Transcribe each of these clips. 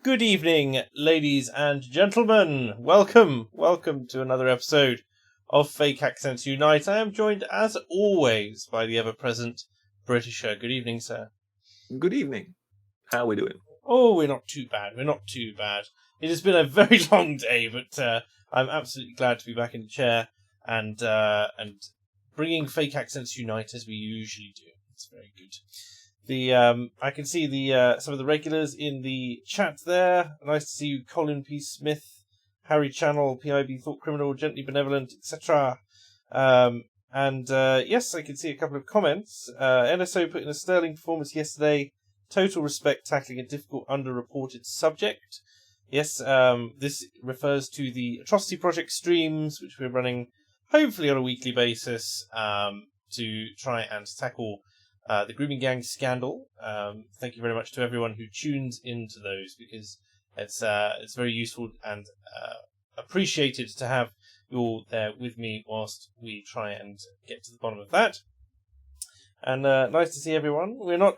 Good evening, ladies and gentlemen. Welcome to another episode of Fake Accents Unite. I am joined, as always, by the ever-present Britisher. Good evening, sir. Good evening. How are we doing? Oh, we're not too bad. It has been a very long day, but I'm absolutely glad to be back in the chair and bringing Fake Accents Unite as we usually do. It's very good. I can see some of the regulars in the chat there. Nice to see you, Colin P. Smith, Harry Channel, PIB Thought Criminal, Gently Benevolent, etc. Yes, I can see a couple of comments. NSO put in a sterling performance yesterday. Total respect tackling a difficult, underreported subject. Yes, this refers to the Atrocity Project streams, which we're running hopefully on a weekly basis to try and tackle the Grooming Gang scandal. Thank you very much to everyone who tunes into those, because it's very useful and appreciated to have you all there with me whilst we try and get to the bottom of that. And nice to see everyone. We are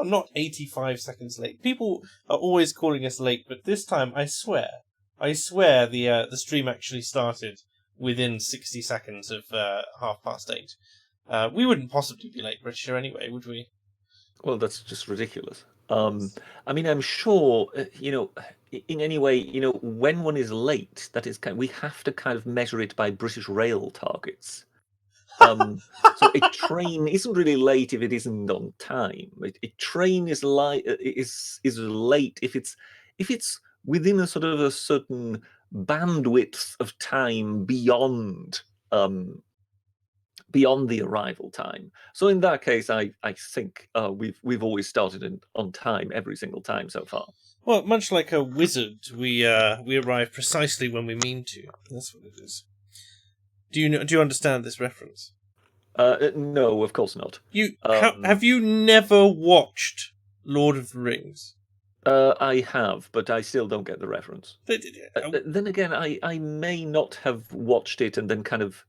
not 85 seconds late. People are always calling us late, but this time I swear the stream actually started within 60 seconds of 8:30. We wouldn't possibly be late, Britisher, anyway, would we? Well, that's just ridiculous. I mean, I'm sure, in any way, when one is late, that is we have to kind of measure it by British rail targets. So a train isn't really late if it isn't on time. A train is late if it's within a sort of a certain bandwidth of time beyond the arrival time. So in that case, I think we've always started on time every single time so far. Well, much like a wizard, we arrive precisely when we mean to. That's what it is. Do you understand this reference? No, of course not. Have you never watched Lord of the Rings? I have, but I still don't get the reference. Then again, I may not have watched it and then kind of,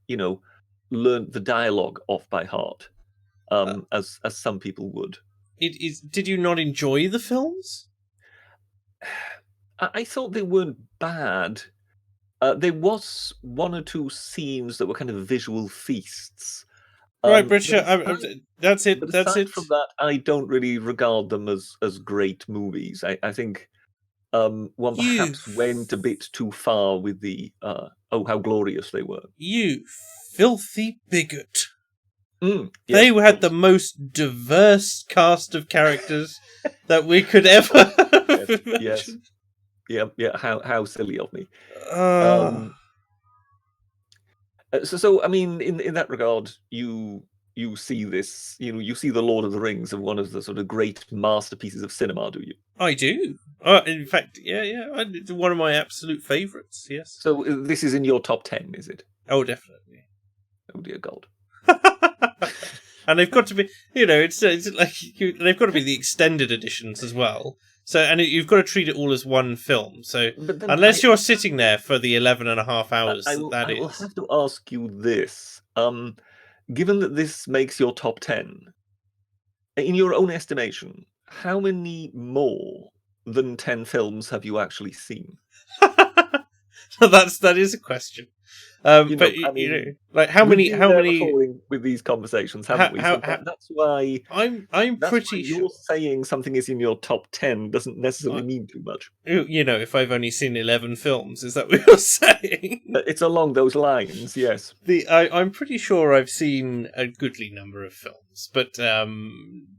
learned the dialogue off by heart, as some people would. Did you not enjoy the films? I thought they weren't bad. There was one or two scenes that were kind of visual feasts. Right, Britisher. That's it. But aside from that, I don't really regard them as great movies. I think one perhaps went a bit too far with the oh, how glorious they were. You filthy bigot. Yes, they had the most diverse cast of characters that we could ever imagine. Yes. Yeah. How silly of me. So I mean, in that regard, you see this, you see the Lord of the Rings as one of the sort of great masterpieces of cinema, do you? I do. In fact, yeah, it's one of my absolute favourites. Yes. So this is in your top 10, is it? Oh, definitely. Oh dear God. And they've got to be, it's like they've got to be the extended editions as well. So, and you've got to treat it all as one film. So, unless you're sitting there for the 11.5 hours, I will have to ask you this. Given that this makes your top 10, in your own estimation, how many more than 10 films have you actually seen? That is a question. Like how many with these converstions, haven't we? That's why you're saying something is in your top 10 doesn't necessarily mean too much. If I've only seen 11 films, is that what you're saying? It's along those lines, yes. I'm pretty sure I've seen a goodly number of films, but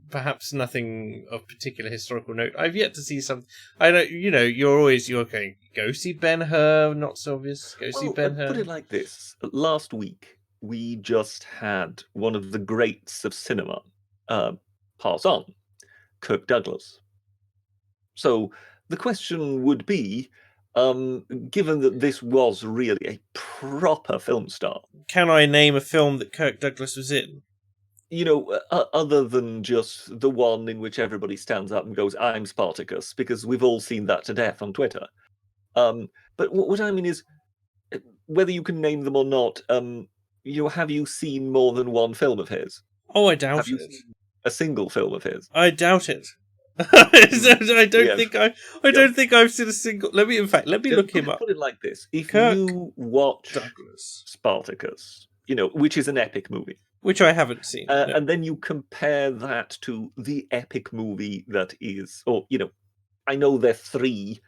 perhaps nothing of particular historical note. I've yet to see some. I know, you're going, go see Ben-Hur, not so obvious. See Ben-Hur. Put it like this. Last week, we just had one of the greats of cinema pass on, Kirk Douglas. So the question would be, given that this was really a proper film star. Can I name a film that Kirk Douglas was in? Other than just the one in which everybody stands up and goes, "I'm Spartacus," because we've all seen that to death on Twitter. But what I mean is, whether you can name them or not, have you seen more than one film of his? Oh, I doubt it. Have you seen a single film of his? I doubt it. I don't Yes. think I don't think I've seen a single. Let me look him up. Put it like this: if Kirk you watch Douglas, Spartacus, which is an epic movie, which I haven't seen. No. and then you compare that to the epic movie that is, or I know they're three,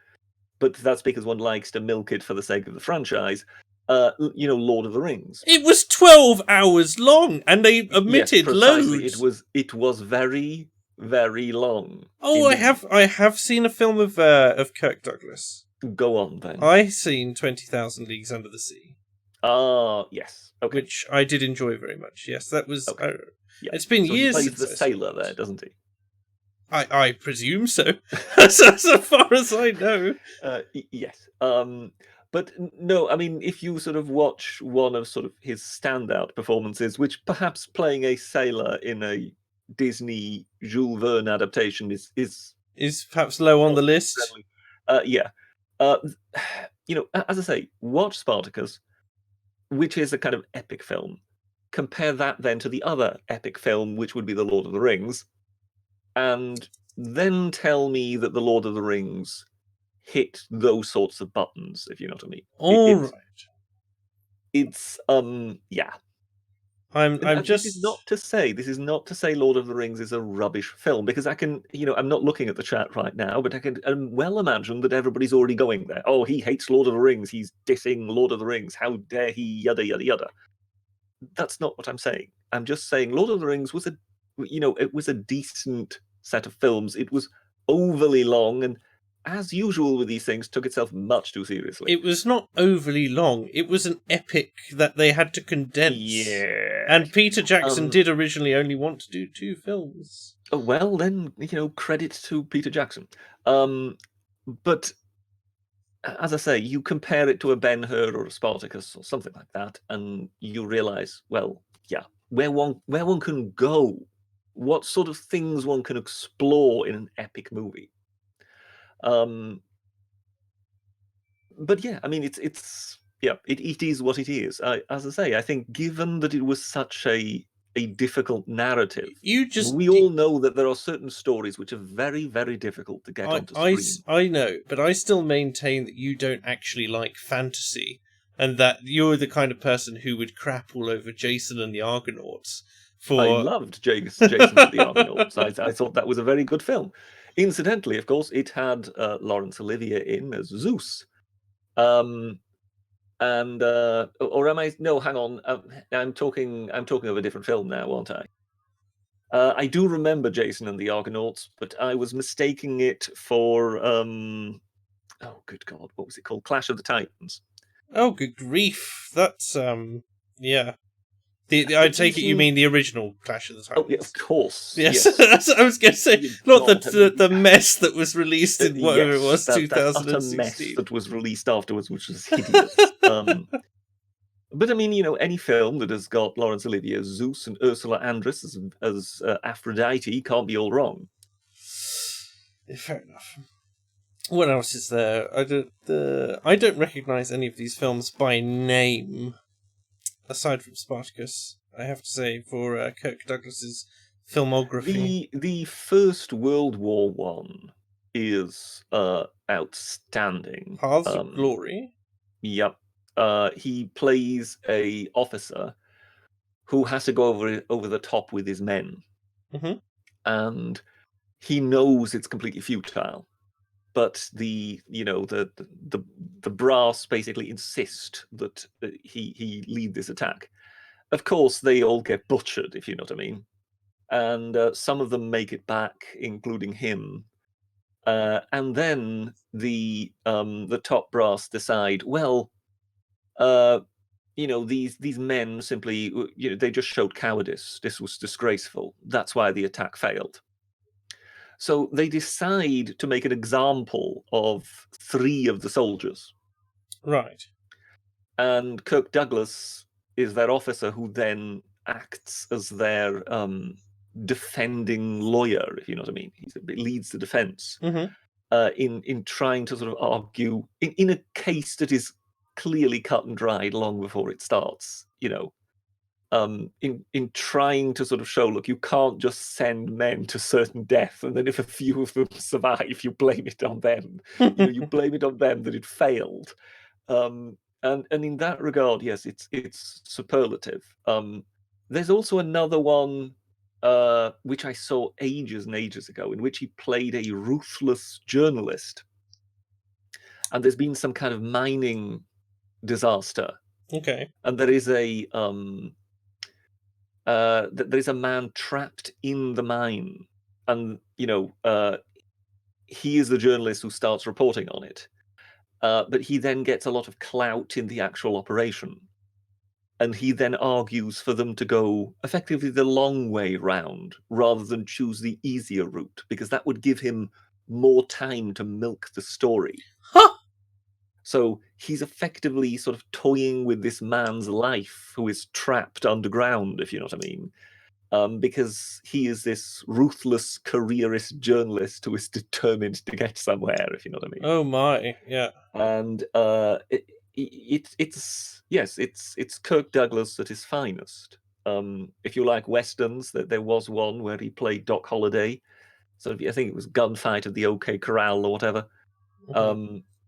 but that's because one likes to milk it for the sake of the franchise. Lord of the Rings. It was 12 hours long, and they Yes, omitted precisely. loads. It was very, very long. Oh, indeed. I have seen a film of Kirk Douglas. Go on then. I seen 20,000 Leagues Under the Sea. Yes. Okay. Which I did enjoy very much. Yes, that was. Okay. Yeah. It's been so years he plays since the I sailor saw it. there, doesn't he? I presume so. so far as I know. Yes. But no, I mean, if you sort of watch one of sort of his standout performances, which perhaps playing a sailor in a Disney Jules Verne adaptation is perhaps low on the list. Yeah. As I say, watch Spartacus, which is a kind of epic film. Compare that then to the other epic film, which would be The Lord of the Rings, and then tell me that The Lord of the Rings hit those sorts of buttons, if you know what I mean. All right. It's yeah. I'm just. This is not to say Lord of the Rings is a rubbish film, because I can, I'm not looking at the chat right now, but I can well imagine that everybody's already going there. Oh, he hates Lord of the Rings. He's dissing Lord of the Rings. How dare he? Yada yada yada. That's not what I'm saying. I'm just saying Lord of the Rings was it was a decent set of films. It was overly long, and as usual with these things, took itself much too seriously. It was not overly long. It was an epic that they had to condense. Yeah. And Peter Jackson did originally only want to do 2 films. Oh, well, then, credit to Peter Jackson. But as I say, you compare it to a Ben-Hur or a Spartacus or something like that, and you realise, well, yeah, where one can go, what sort of things one can explore in an epic movie. But yeah, I mean, it is what it is. As I say, I think given that it was such a difficult narrative, we all know that there are certain stories which are very, very difficult to get onto screen. I know, but I still maintain that you don't actually like fantasy, and that you're the kind of person who would crap all over Jason and the Argonauts. I loved Jason and the Argonauts. I thought that was a very good film. Incidentally, of course, it had Laurence Olivier in as Zeus. And or am I? No, hang on. I'm talking of a different film now, aren't I? I do remember Jason and the Argonauts, but I was mistaking it for oh, good God, what was it called? Clash of the Titans. Oh, good grief! That's yeah. I take it you mean the original Clash of the Titans. Oh, yeah, of course. Yes. I was going to say, not the mess that was released in whatever it was, 2016. That mess that was released afterwards, which was hideous. But I mean, any film that has got Laurence Olivier as Zeus and Ursula Andress as Aphrodite can't be all wrong. Fair enough. What else is there? I don't recognise any of these films by name. Aside from Spartacus, I have to say, for Kirk Douglas's filmography. The First World War One is outstanding. Paths of Glory. Yep. He plays a officer who has to go over the top with his men, and he knows it's completely futile. But the brass basically insist that he lead this attack. Of course, they all get butchered, if you know what I mean. And some of them make it back, including him. And then the top brass decide, well, these men simply, they just showed cowardice. This was disgraceful. That's why the attack failed. So they decide to make an example of 3 of the soldiers. Right. And Kirk Douglas is their officer who then acts as their defending lawyer, if you know what I mean. He leads the defense in trying to sort of argue in a case that is clearly cut and dried long before it starts. in trying to sort of show, look, you can't just send men to certain death, and then if a few of them survive, you blame it on them. You blame it on them that it failed. And in that regard, yes, it's superlative. There's also another one which I saw ages and ages ago, in which he played a ruthless journalist, and there's been some kind of mining disaster, Okay. and there is a man trapped in the mine, and he is the journalist who starts reporting on it, but he then gets a lot of clout in the actual operation, and he then argues for them to go effectively the long way round rather than choose the easier route, because that would give him more time to milk the story. Huh. So he's effectively sort of toying with this man's life who is trapped underground, if you know what I mean, because he is this ruthless careerist journalist who is determined to get somewhere, if you know what I mean. Oh my, yeah. And it's Kirk Douglas at his finest. If you like westerns, there was one where he played Doc Holliday. So I think it was Gunfight at the OK Corral or whatever.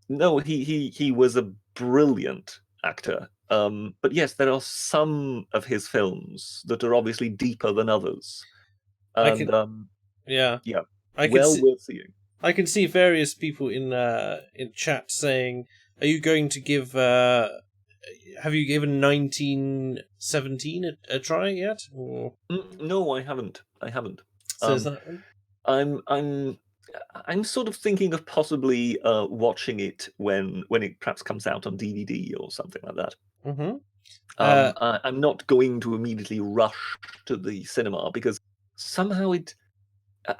No, he was a brilliant actor. But yes, there are some of his films that are obviously deeper than others, and worth seeing. I can see various people in chat saying, "Are you going to give? Have you given 1917 a try yet?" Or... No, I haven't. So is that one? I'm sort of thinking of possibly watching it when it perhaps comes out on DVD or something like that. Mm-hmm. I'm not going to immediately rush to the cinema, because somehow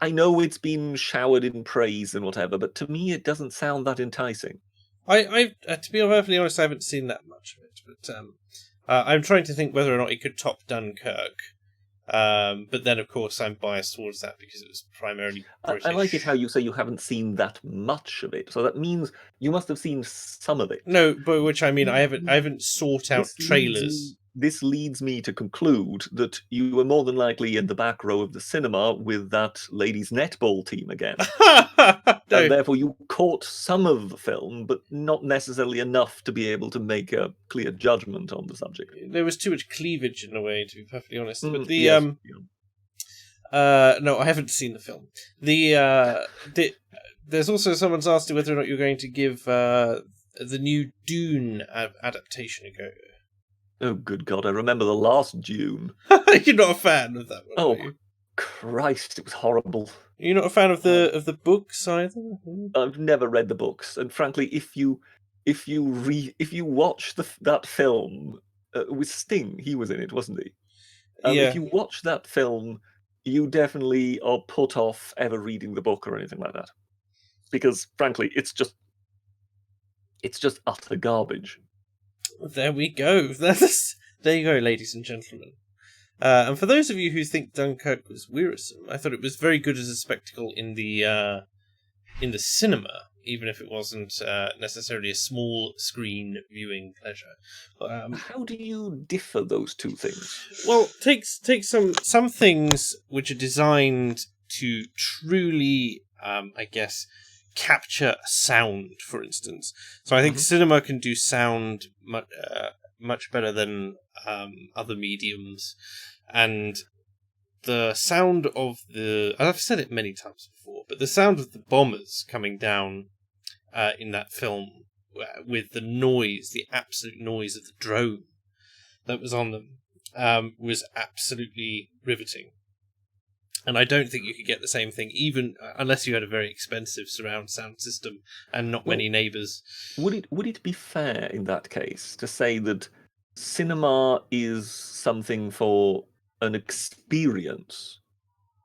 I know it's been showered in praise and whatever, but to me it doesn't sound that enticing. I to be perfectly honest, I haven't seen that much of it, but I'm trying to think whether or not it could top Dunkirk. But then, of course, I'm biased towards that because it was primarily British. I like it how you say you haven't seen that much of it, so that means you must have seen some of it. No, by which I mean I haven't sought out trailers. This leads me to conclude that you were more than likely in the back row of the cinema with that ladies' netball team again. No. And therefore you caught some of the film, but not necessarily enough to be able to make a clear judgment on the subject. There was too much cleavage in a way, to be perfectly honest. But no, I haven't seen the film. There's also someone's asked whether or not you're going to give the new Dune adaptation a go. Oh, good God, I remember the last Dune. You're not a fan of that one, oh, are you? Christ, it was horrible. You're not a fan of the books either? I've never read the books, and frankly, if you watch that film with Sting, he was in it, wasn't he? Yeah. If you watch that film, you definitely are put off ever reading the book or anything like that, because frankly, it's just utter garbage. There we go. There you go, ladies and gentlemen. And for those of you who think Dunkirk was wearisome, I thought it was very good as a spectacle in the cinema, even if it wasn't necessarily a small screen viewing pleasure. How do you differ those two things? Well, take some things which are designed to truly, I guess, capture sound, for instance. So I think cinema can do sound much better than other mediums, and the sound of I've said it many times before, but the sound of the bombers coming down in that film, with the noise, the absolute noise of the drone that was on them, was absolutely riveting. And I don't think you could get the same thing, even unless you had a very expensive surround sound system and not many neighbours. Would it be fair in that case to say that cinema is something for an experience,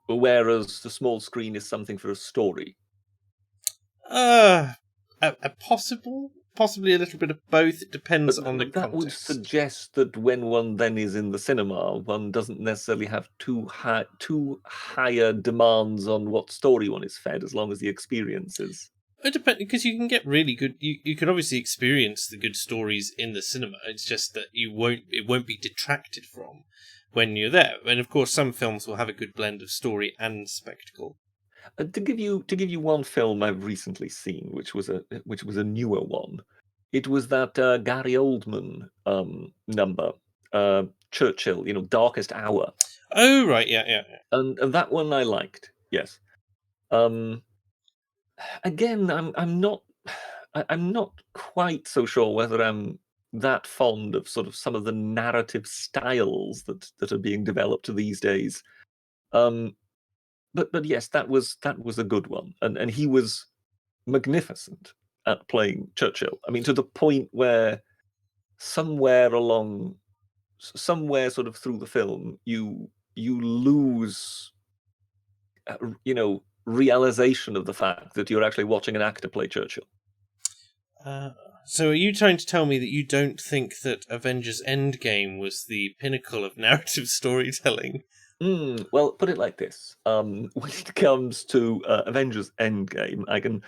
whereas the small screen is something for a story? Possibly a little bit of both. It depends on the context. That would suggest that when one then is in the cinema, one doesn't necessarily have too higher demands on what story one is fed, as long as the experience is It depends, because you can get really good. You can obviously experience the good stories in the cinema. It's just that it won't be detracted from when you're there. And of course, some films will have a good blend of story and spectacle. To give you one film I've recently seen, which was a newer one, it was that Gary Oldman number, Churchill, Darkest Hour, Oh right, yeah. and that one I liked. Yes. Um, Again, I'm not quite so sure whether I'm that fond of sort of some of the narrative styles that are being developed these days. But yes, that was a good one, and he was magnificent at playing Churchill. I mean, to the point where somewhere sort of through the film, you lose, realization of the fact that you're actually watching an actor play Churchill. So are you trying to tell me that you don't think that Avengers Endgame was the pinnacle of narrative storytelling? Well, put it like this. When it comes to Avengers Endgame, I can,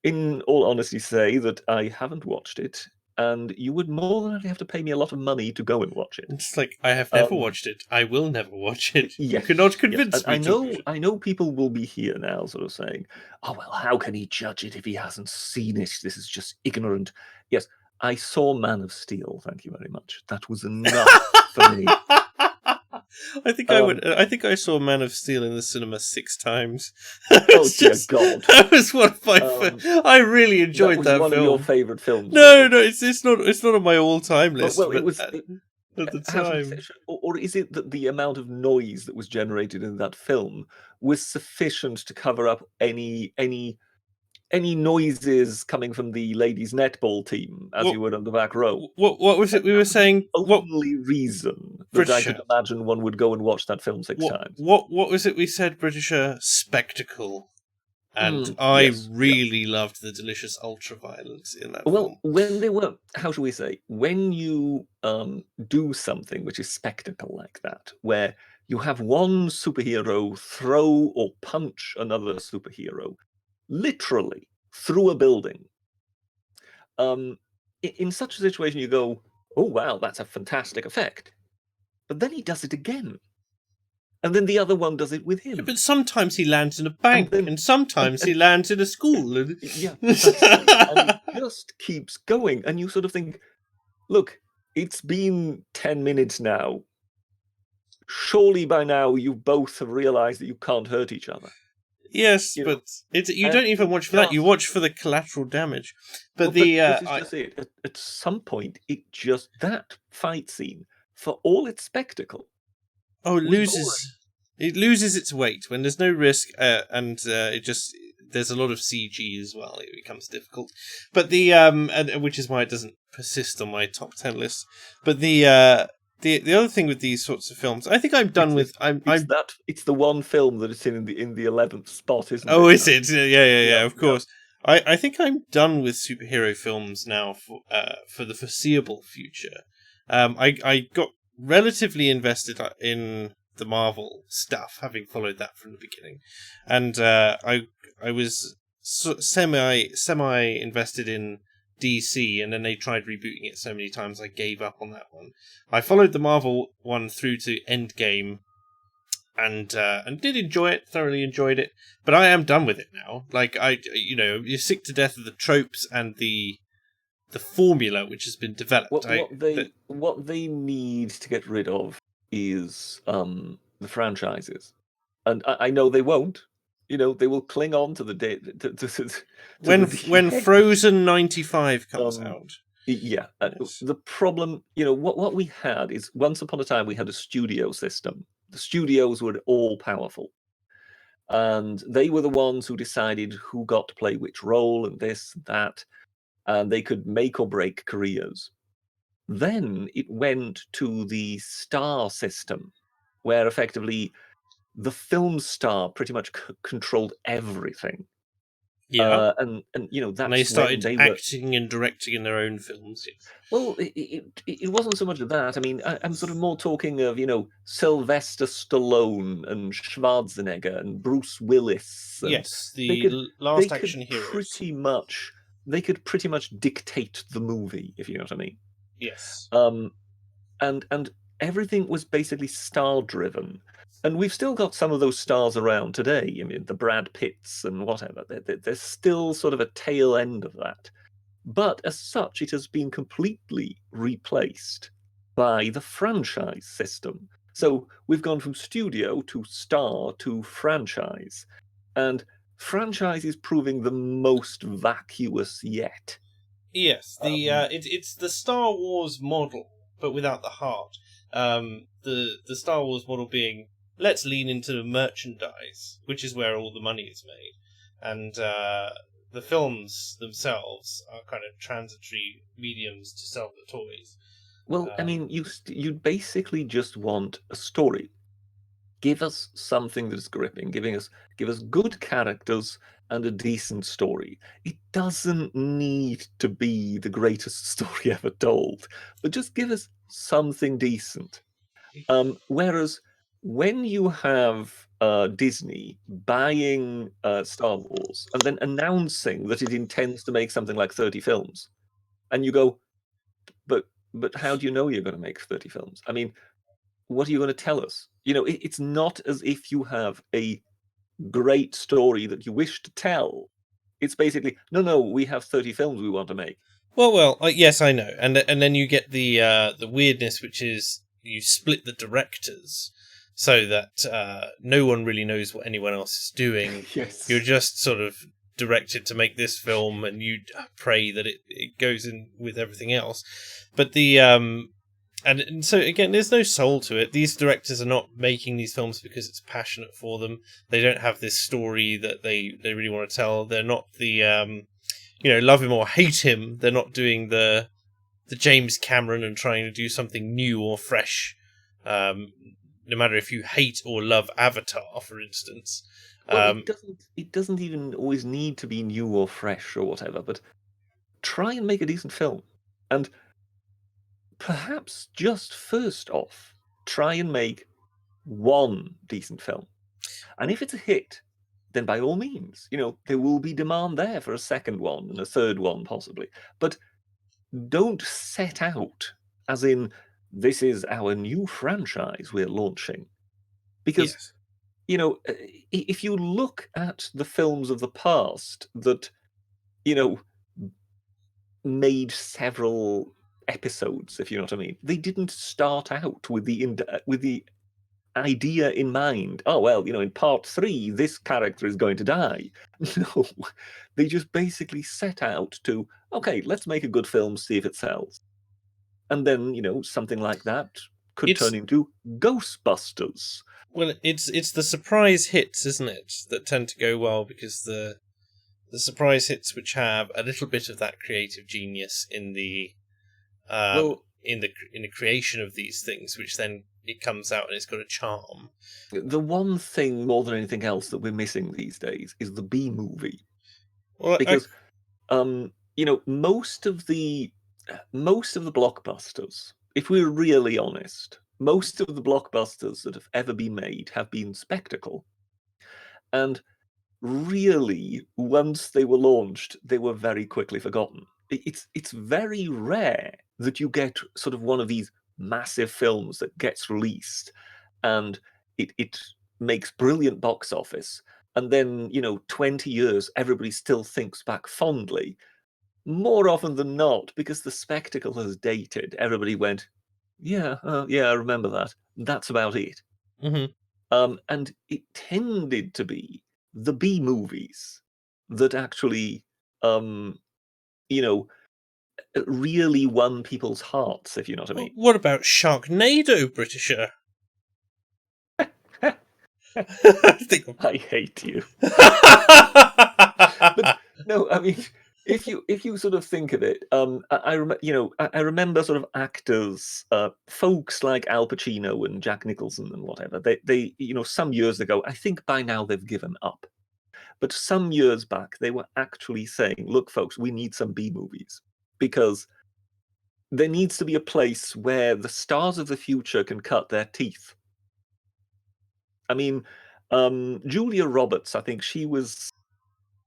in all honesty, say that I haven't watched it, and you would more than likely have to pay me a lot of money to go and watch it. It's like, I have never watched it. I will never watch it. You Yes, cannot convince yes. me I know people will be here now sort of saying, oh, well, how can he judge it if he hasn't seen it? This is just ignorant. Yes, I saw Man of Steel, thank you very much. That was enough for me. I think I would. I think I saw Man of Steel in the cinema 6 times. Oh dear God! That was one of my. I really enjoyed that was one film. of your favourite films. No, it's not. It's not on my all-time list. Well, it was at the time. Or is it that the amount of noise that was generated in that film was sufficient to cover up any noises coming from the ladies' netball team as you were on the back row? What was it we were saying? Only reason that I could imagine one would go and watch that film 6 times. What was it we said, Britisher? Spectacle. And I really loved the delicious ultraviolence in that film. Well, when they were, how shall we say, when you do something which is spectacle like that, where you have one superhero throw or punch another superhero, literally through a building, in such a situation you go, oh wow, that's a fantastic effect. But then he does it again. And then the other one does it with him. Yeah, but sometimes he lands in a bank, and sometimes he lands in a school. Yeah, and it just keeps going. And you sort of think, look, it's been 10 minutes now. Surely by now you both have realised that you can't hurt each other. Yes, but you don't even watch for that. You watch for the collateral damage. But this is just it. At some point, that fight scene, for all its spectacle, it loses its weight when there's no risk, and there's a lot of CG as well. It becomes difficult, but and which is why it doesn't persist on my top 10 list. But the other thing with these sorts of films, I think I'm done with. It's the one film that is in the 11th spot, isn't it? Oh, is it? Yeah. Of course. I think I'm done with superhero films now for the foreseeable future. I got relatively invested in the Marvel stuff, having followed that from the beginning, and I was semi invested in DC, and then they tried rebooting it so many times I gave up on that one. I followed the Marvel one through to Endgame, and did thoroughly enjoyed it, but I am done with it now. Like, you're sick to death of the tropes and the formula which has been developed. What they need to get rid of is the franchises, and I know they won't. They will cling on to the day when Frozen 95 comes out. Yeah, the problem, what we had is, once upon a time we had a studio system. The studios were all powerful, and they were the ones who decided who got to play which role and this, that, and they could make or break careers. Then it went to the star system, where effectively the film star pretty much controlled everything. Yeah. And you know, And they that's when started they were. acting and directing in their own films. Yes. Well, it wasn't so much of that. I mean, I'm sort of more talking of, you know, Sylvester Stallone and Schwarzenegger and Bruce Willis, and Yes, they the could they last could action heroes. pretty much they could pretty much dictate the movie, if you know what I mean. Yes. Um, and everything was basically star driven. And we've still got some of those stars around today. I mean, the Brad Pitts and whatever. There's still sort of a tail end of that. But as such, it has been completely replaced by the franchise system. So we've gone from studio to star to franchise. And franchise is proving the most vacuous yet. Yes, it's the Star Wars model, but without the heart. The Star Wars model being, let's lean into the merchandise, which is where all the money is made, and the films themselves are kind of transitory mediums to sell the toys. Well, I mean, you basically just want a story. Give us something that's gripping. Give us good characters and a decent story. It doesn't need to be the greatest story ever told, but just give us something decent. Whereas when you have Disney buying Star Wars and then announcing that it intends to make something like 30 films, and you go, but how do you know you're going to make 30 films? I mean, what are you going to tell us? You know, it's not as if you have a great story that you wish to tell. It's basically, no, we have 30 films we want to make. Well, yes, I know, and then you get the weirdness, which is you split the directors so that no one really knows what anyone else is doing. Yes. You're just sort of directed to make this film, and you pray that it goes in with everything else. But and so again, there's no soul to it. These directors are not making these films because it's passionate for them. They don't have this story that they really want to tell. They're not the love him or hate him. They're not doing the James Cameron and trying to do something new or fresh. No matter if you hate or love Avatar, for instance. Well, it doesn't even always need to be new or fresh or whatever, but try and make a decent film. And perhaps just first off, try and make one decent film. And if it's a hit, then by all means, you know, there will be demand there for a second one and a third one possibly. But don't set out as in, this is our new franchise we're launching. Because, Yes. you know, if you look at the films of the past that, you know, made several episodes, if you know what I mean, they didn't start out with the idea in mind. Oh, well, you know, in part 3, this character is going to die. No, they just basically set out to, okay, let's make a good film, see if it sells. And then, you know, something like that could turn into Ghostbusters. Well, it's the surprise hits, isn't it, that tend to go well, because the surprise hits which have a little bit of that creative genius in the in the creation of these things, which then it comes out and it's got a charm. The one thing more than anything else that we're missing these days is the B movie. Well, Because you know, most of the blockbusters, if we're really honest, most of the blockbusters that have ever been made have been spectacle. And really, once they were launched, they were very quickly forgotten. It's very rare that you get sort of one of these massive films that gets released and it makes brilliant box office, and then, you know, 20 years everybody still thinks back fondly. More often than not, because the spectacle has dated, everybody went, yeah, I remember that. That's about it. mm-hmm. And it tended to be the B movies that actually, you know, really won people's hearts, if you know what I mean. What about Sharknado, Britisher? I hate you. But no, I mean, if you sort of think of it, I remember sort of actors, folks like Al Pacino and Jack Nicholson and whatever. They you know, some years ago, I think by now they've given up. But some years back, they were actually saying, look, folks, we need some B movies because there needs to be a place where the stars of the future can cut their teeth. I mean, Julia Roberts, I think she was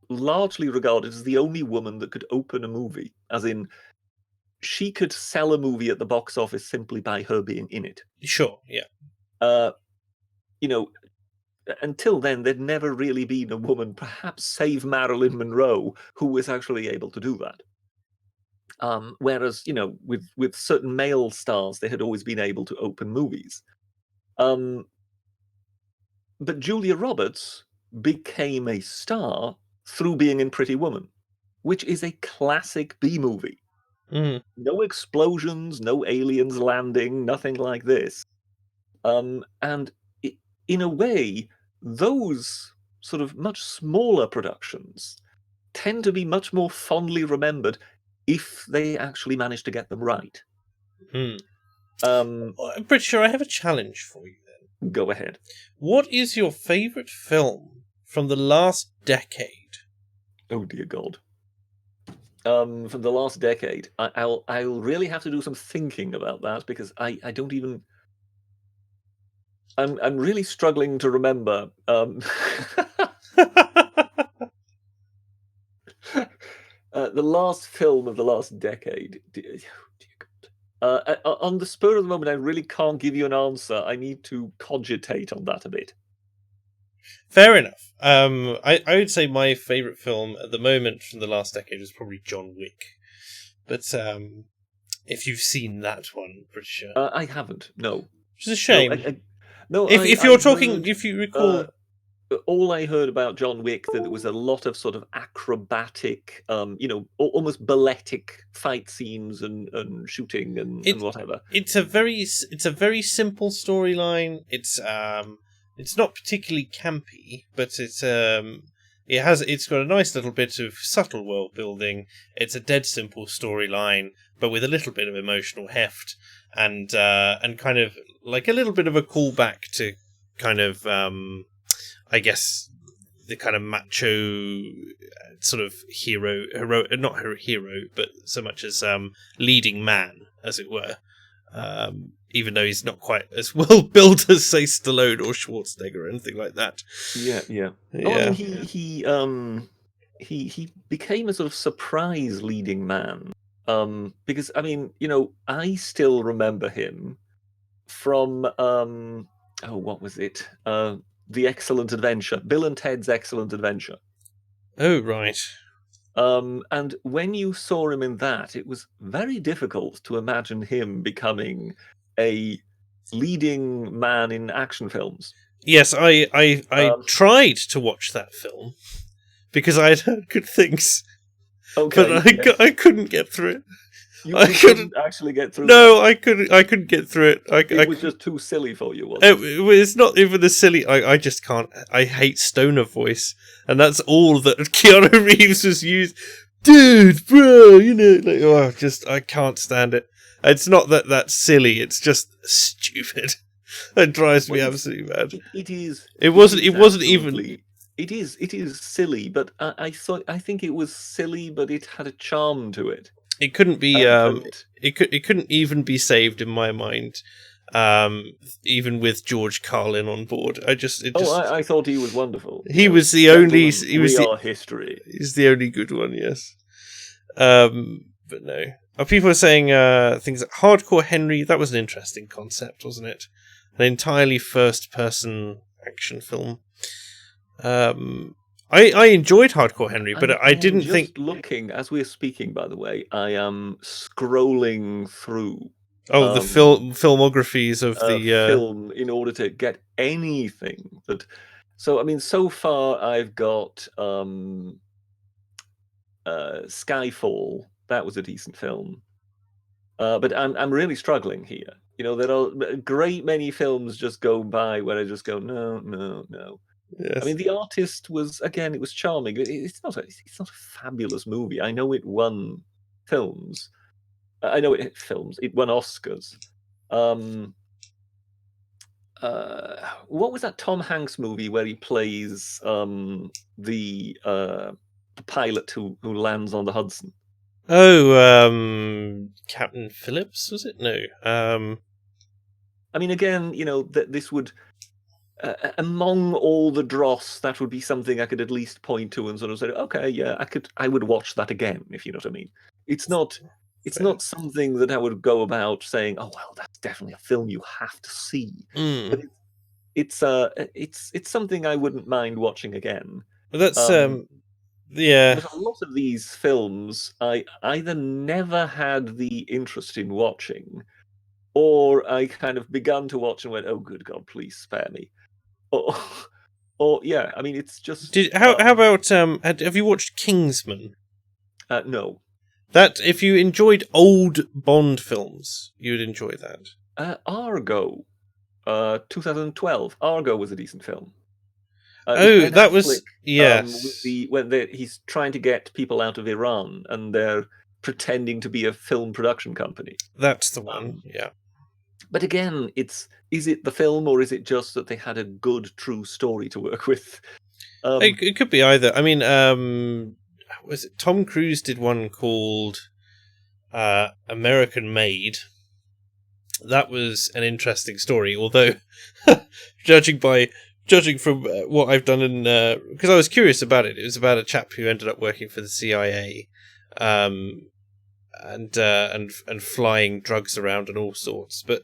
largely regarded as the only woman that could open a movie, as in she could sell a movie at the box office simply by her being in it. Sure, yeah. You know, until then, there'd never really been a woman, perhaps save Marilyn Monroe, who was actually able to do that. Whereas, with certain male stars, they had always been able to open movies. But Julia Roberts became a star through being in Pretty Woman, which is a classic B movie. Mm. No explosions, no aliens landing, nothing like this. And in a way, those sort of much smaller productions tend to be much more fondly remembered if they actually manage to get them right. Mm. I'm pretty sure I have a challenge for you then. Go ahead. What is your favourite film from the last decade? Oh dear God. From the last decade, I'll really have to do some thinking about that because I don't even. I'm really struggling to remember. The last film of the last decade. Dear God. On the spur of the moment, I really can't give you an answer. I need to cogitate on that a bit. Fair enough. I would say my favourite film at the moment from the last decade is probably John Wick. But if you've seen that one, Britisher, I haven't. No, which is a shame. No, if you're talking, if you recall, all I heard about John Wick that there was a lot of sort of acrobatic, almost balletic fight scenes and shooting and whatever. It's a very simple storyline. It's not particularly campy, but it's got a nice little bit of subtle world building. It's a dead simple storyline, but with a little bit of emotional heft and kind of like a little bit of a callback to kind of I guess the kind of macho sort of hero, not hero, but so much as leading man, as it were. Even though he's not quite as well built as, say, Stallone or Schwarzenegger or anything like that. Yeah. Oh, he became a sort of surprise leading man. Because I still remember him from what was it? The Excellent Adventure, Bill and Ted's Excellent Adventure. Oh, right. And when you saw him in that, it was very difficult to imagine him becoming a leading man in action films. Yes, I tried to watch that film because I had heard good things. Okay, but I couldn't get through it. You couldn't actually get through. No, I couldn't get through it. It was just too silly for you, wasn't it? It's not even a silly. I just can't. I hate stoner voice, and that's all that Keanu Reeves has used. Dude, bro, I can't stand it. It's not that that's silly. It's just stupid. It drives me absolutely mad. It is. It wasn't even. It is silly, but I think it was silly, but it had a charm to it. It couldn't be. It couldn't even be saved in my mind. Even with George Carlin on board, I thought he was wonderful. He was the only. History. He's the only good one. Yes. But no. People are saying things like Hardcore Henry. That was an interesting concept, wasn't it? An entirely first-person action film. I enjoyed Hardcore Henry, but I didn't think. Looking as we're speaking, by the way, I am scrolling through. The filmographies of the film in order to get anything that. So so far I've got Skyfall. That was a decent film, but I'm really struggling here. There are a great many films just go by where I just go no. Yes. I mean, The Artist was, again, it was charming. It's not a fabulous movie. I know it won films. It won Oscars. what was that Tom Hanks movie where he plays the pilot who lands on the Hudson? Oh, Captain Phillips, was it? No. I mean, again, this would, among all the dross, that would be something I could at least point to and sort of say, okay, yeah, I would watch that again, if you know what I mean. It's not Fair. something that I would go about saying, oh well, that's definitely a film you have to see. But it's something I wouldn't mind watching again. Well, that's yeah. But a lot of these films I either never had the interest in watching, or I kind of begun to watch and went, oh good God, please spare me. Or or yeah, I mean it's just How about have you watched Kingsman? no. That, if you enjoyed old Bond films, you would enjoy that. Argo, 2012. Argo was a decent film. It Oh, Ben that Affleck, was, with yes. when he's trying to get people out of Iran and they're pretending to be a film production company. That's the one. Yeah. But again, is it the film or is it just that they had a good true story to work with? It could be either. I mean, was it Tom Cruise did one called American Made? That was an interesting story, although judging from what I've done in, because I was curious about it. It was about a chap who ended up working for the CIA, and flying drugs around and all sorts. But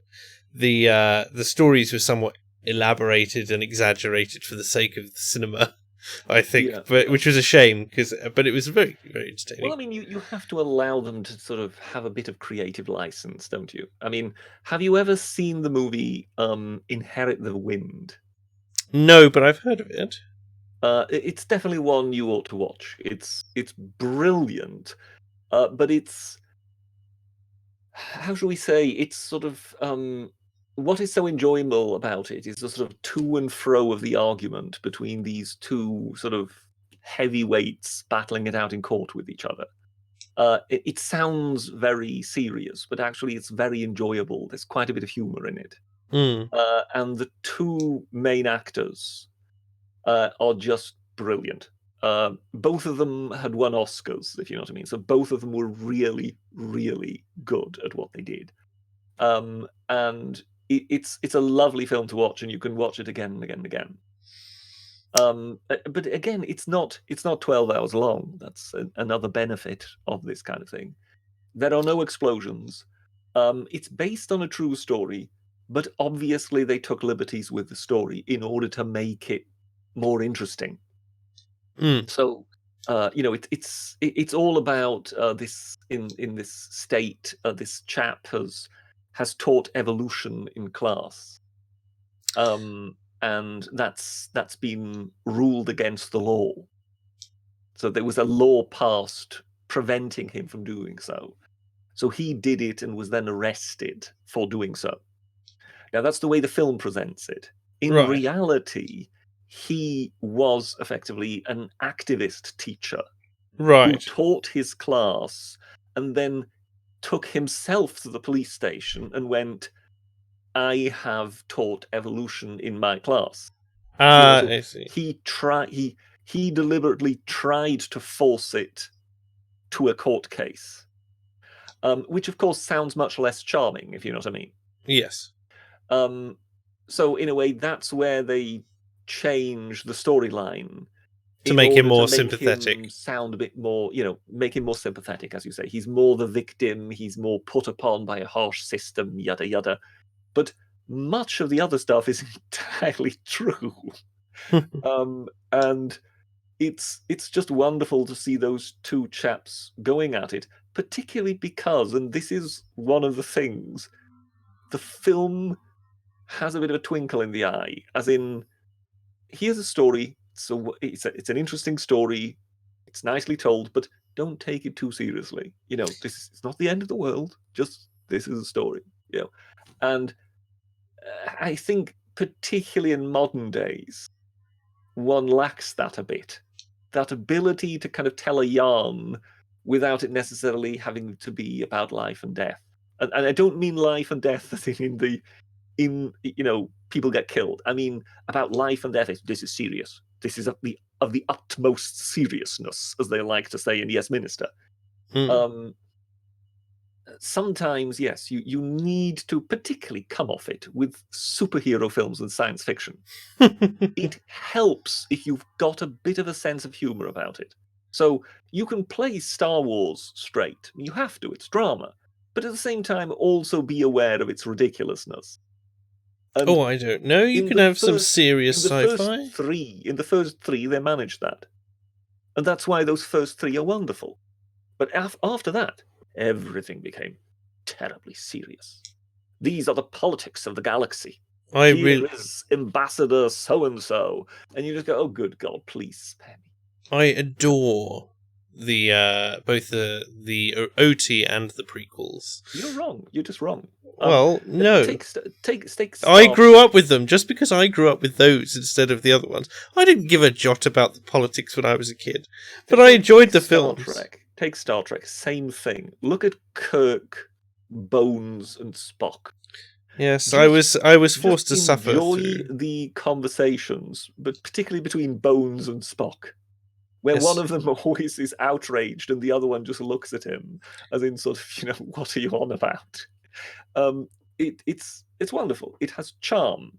the stories were somewhat elaborated and exaggerated for the sake of the cinema, I think. Yeah. But which was a shame, but it was very, very entertaining. Well, I mean, you have to allow them to sort of have a bit of creative license, don't you? I mean, have you ever seen the movie Inherit the Wind? No, but I've heard of it. It's definitely one you ought to watch. It's brilliant, but it's, how shall we say? It's sort of what is so enjoyable about it is the sort of to and fro of the argument between these two sort of heavyweights battling it out in court with each other. It sounds very serious, but actually it's very enjoyable. There's quite a bit of humor in it. And the two main actors are just brilliant. Both of them had won Oscars, if you know what I mean. So both of them were really, really good at what they did. And it's a lovely film to watch, and you can watch it again and again and again. But again, it's not 12 hours long. That's another benefit of this kind of thing. There are no explosions. It's based on a true story, but obviously they took liberties with the story in order to make it more interesting. So, it's all about this in this state. This chap has taught evolution in class, and that's been ruled against the law. So there was a law passed preventing him from doing so. So he did it and was then arrested for doing so. Now that's the way the film presents it. In reality, he was effectively an activist teacher who taught his class and then took himself to the police station and went, I have taught evolution in my class. I see. He deliberately tried to force it to a court case, which of course sounds much less charming, if you know what I mean. Yes. So in a way, that's where they change the storyline to make him more sympathetic. Him sound a bit more, make him more sympathetic, as you say. He's more the victim. He's more put upon by a harsh system, yada yada. But much of the other stuff is entirely true. And it's just wonderful to see those two chaps going at it, particularly because, and this is one of the things, the film has a bit of a twinkle in the eye, as in, here's a story, so it's an interesting story, it's nicely told, but don't take it too seriously. It's not the end of the world, just this is a story. And I think particularly in modern days, one lacks that a bit. That ability to kind of tell a yarn without it necessarily having to be about life and death. And I don't mean life and death as in people get killed. I mean, about life and death. This is serious. This is of the utmost seriousness, as they like to say in Yes Minister. Sometimes, yes, you need to particularly come off it with superhero films and science fiction. It helps if you've got a bit of a sense of humor about it. So you can play Star Wars straight. You have to. It's drama. But at the same time, also be aware of its ridiculousness. And I don't know. You can have some serious sci-fi. In the first three, they managed that. And that's why those first three are wonderful. But after that, everything became terribly serious. These are the politics of the galaxy. Here is Ambassador so-and-so. And you just go, oh, good God, please spare me. I adore the both the OT and the prequels. You're wrong. You're just wrong. Well, no. Take I grew up with them. Just because I grew up with those instead of the other ones, I didn't give a jot about the politics when I was a kid. But I enjoyed the films. Take Star Trek. Same thing. Look at Kirk, Bones, and Spock. Yes, I was forced to suffer through the conversations, but particularly between Bones and Spock, where one of them always is outraged and the other one just looks at him as in sort of, what are you on about? It's wonderful. It has charm.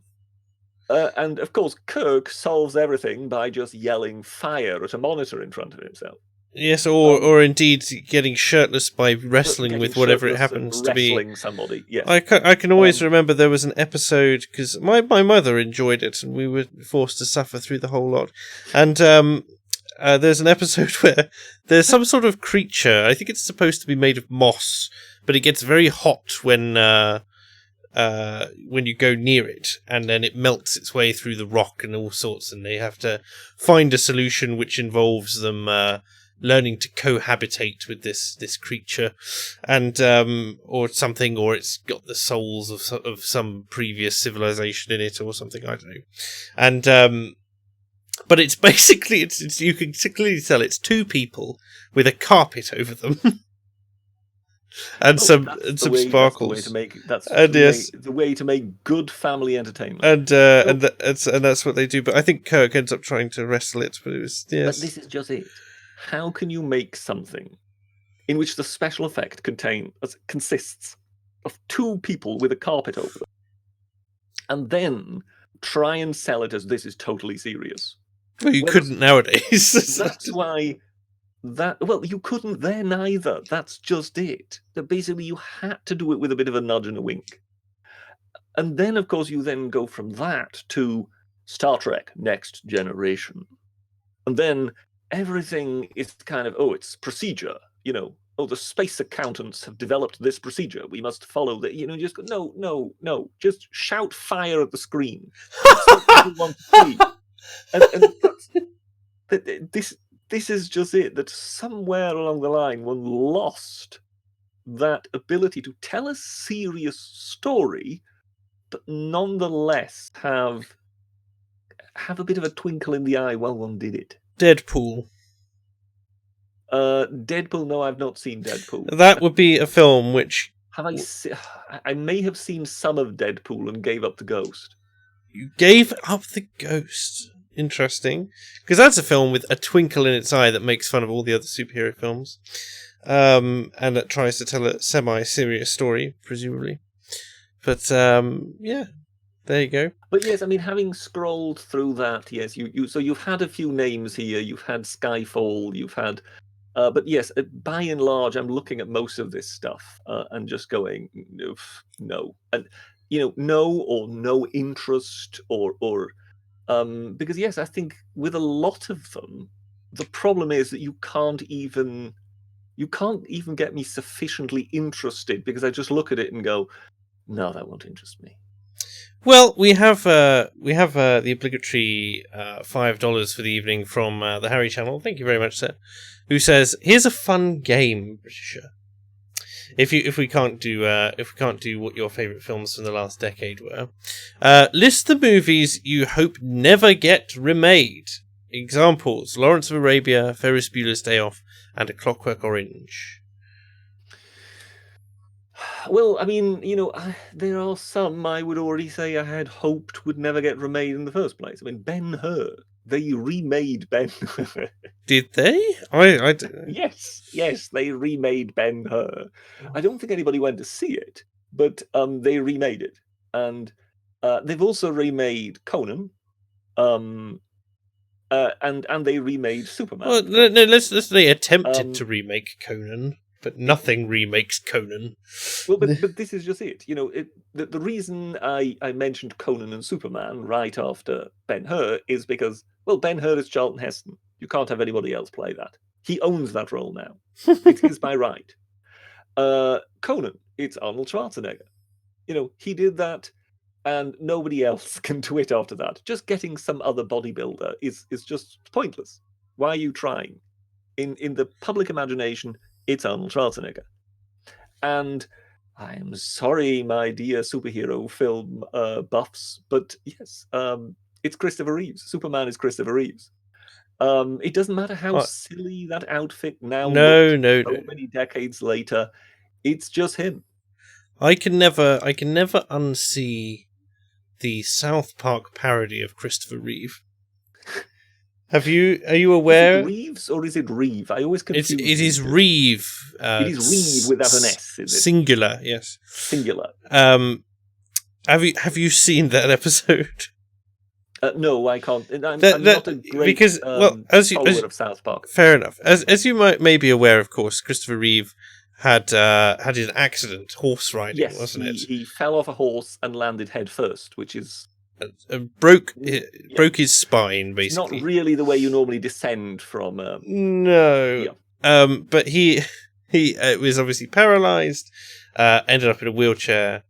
And of course, Kirk solves everything by just yelling fire at a monitor in front of himself. Yes, or indeed getting shirtless by wrestling with whatever it happens to be. Wrestling somebody, yes. I can always remember there was an episode, because my mother enjoyed it, and we were forced to suffer through the whole lot. And there's an episode where there's some sort of creature, I think it's supposed to be made of moss, but it gets very hot when you go near it, and then it melts its way through the rock and all sorts, and they have to find a solution which involves them learning to cohabitate with this creature, and or something, or it's got the souls of some previous civilization in it or something, I don't know. And but it's basically it's you can clearly tell it's two people with a carpet over them. And some sparkles. That's the way to make good family entertainment. And that's what they do. But I think Kirk ends up trying to wrestle it. But it was But this is just it. How can you make something in which the special effect consists of two people with a carpet over them, and then try and sell it as this is totally serious? Well, you couldn't nowadays. That's why. You couldn't then either. That's just it. That basically you had to do it with a bit of a nudge and a wink. And then, of course, you then go from that to Star Trek Next Generation. And then everything is kind of, it's procedure. The space accountants have developed this procedure. We must follow that. Just go, no. Just shout fire at the screen. That's what people want to see. And this is just it, that somewhere along the line one lost that ability to tell a serious story, but nonetheless have a bit of a twinkle in the eye while one did it. Deadpool. Deadpool, no, I've not seen Deadpool. That would be a film which... I may have seen some of Deadpool and gave up the ghost. You gave up the ghost? Interesting, because that's a film with a twinkle in its eye that makes fun of all the other superhero films, and that tries to tell a semi-serious story, presumably. But yeah, there you go. But yes, I mean, having scrolled through that, yes, so you've had a few names here. You've had Skyfall. You've had, but yes, by and large, I'm looking at most of this stuff and just going no, and no or no interest or. Because yes, I think with a lot of them, the problem is that you can't even get me sufficiently interested, because I just look at it and go, no, that won't interest me. Well, we have the obligatory $5 for the evening from the Harry channel. Thank you very much, sir. Who says, "Here's a fun game, Britisher. If we can't do what your favourite films from the last decade were, list the movies you hope never get remade. Examples: Lawrence of Arabia, Ferris Bueller's Day Off, and A Clockwork Orange." Well, I mean, there are some I would already say I had hoped would never get remade in the first place. I mean, Ben-Hur. They remade Ben-Hur. Did they? Yes, they remade Ben-Hur. I don't think anybody went to see it, but they remade it, and they've also remade Conan, and they remade Superman. Well, of course. no, let's they attempted Um, to remake Conan, but nothing remakes Conan. Well, but this is just it. The reason I mentioned Conan and Superman right after Ben-Hur is because, well, Ben-Hur is Charlton Heston. You can't have anybody else play that. He owns that role now. It's his by right. Conan, it's Arnold Schwarzenegger. He did that, and nobody else can do it after that. Just getting some other bodybuilder is just pointless. Why are you trying? In the public imagination, it's Arnold Schwarzenegger. And I'm sorry, my dear superhero film buffs, but yes, it's Christopher Reeves. Superman is Christopher Reeves. It doesn't matter how silly that outfit now looks. No. Many decades later, it's just him. I can never unsee the South Park parody of Christopher Reeve. Are you aware? Is it Reeves or is it Reeve? I always confuse. It is Reeve. It is Reeve without an S. Is it? Singular, yes. Singular. Have you seen that episode? No, I can't. I'm not a great because as of South Park. Fair enough. As you may be aware, of course, Christopher Reeve had an accident, horse riding, yes, wasn't it? He fell off a horse and landed head first, which is broke his spine, basically. Not really the way you normally descend from. No. Yeah. But he was obviously paralyzed. Ended up in a wheelchair.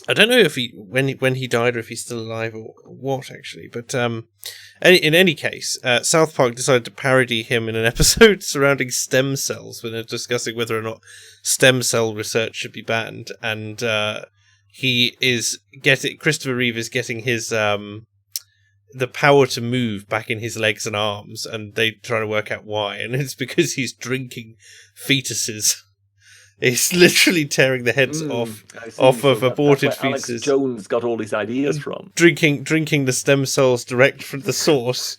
I don't know if when he died or if he's still alive or what, actually. But in any case, South Park decided to parody him in an episode surrounding stem cells when they're discussing whether or not stem cell research should be banned. And Christopher Reeve is getting his the power to move back in his legs and arms, and they try to work out why. And it's because he's drinking fetuses. He's literally tearing the heads off of aborted fetuses. Alex Jones got all his ideas from drinking the stem cells direct from the source,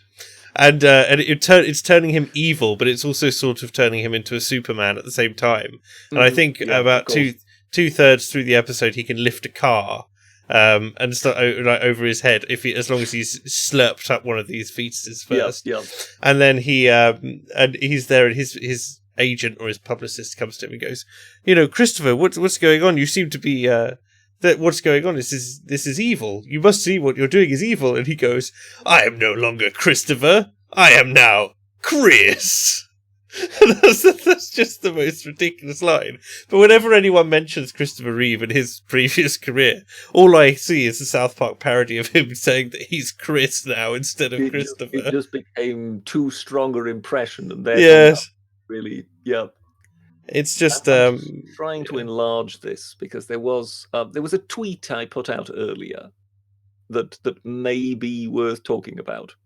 and it's turning him evil, but it's also sort of turning him into a Superman at the same time. And I think about 2/3 through the episode, he can lift a car and start over his head as long as he's slurped up one of these fetuses first. Yeah. And then he's there, and his agent or his publicist comes to him and goes, Christopher, what's going on? You seem to be what's going on? This is evil. You must see what you're doing is evil. And he goes, I am no longer Christopher. I am now Chris. That's just the most ridiculous line. But whenever anyone mentions Christopher Reeve and his previous career, all I see is a South Park parody of him saying that he's Chris now instead of Christopher. It just became too stronger impression, and then yes. Really, yeah. It's just trying to enlarge this because there was a tweet I put out earlier that may be worth talking about.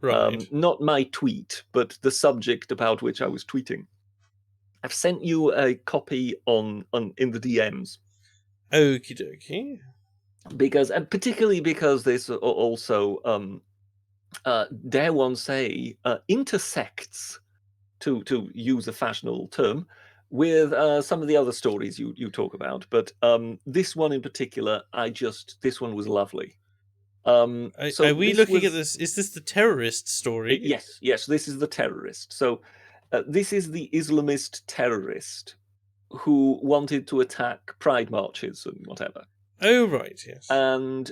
Right. Not my tweet, but the subject about which I was tweeting. I've sent you a copy in the DMs. Okie dokie. And particularly because this also dare one say intersects, to use a fashionable term, with some of the other stories you talk about. But this one in particular, this one was lovely. Are we looking at this? Is this the terrorist story? Yes, this is the terrorist. So this is the Islamist terrorist who wanted to attack pride marches and whatever. Oh, right, yes. And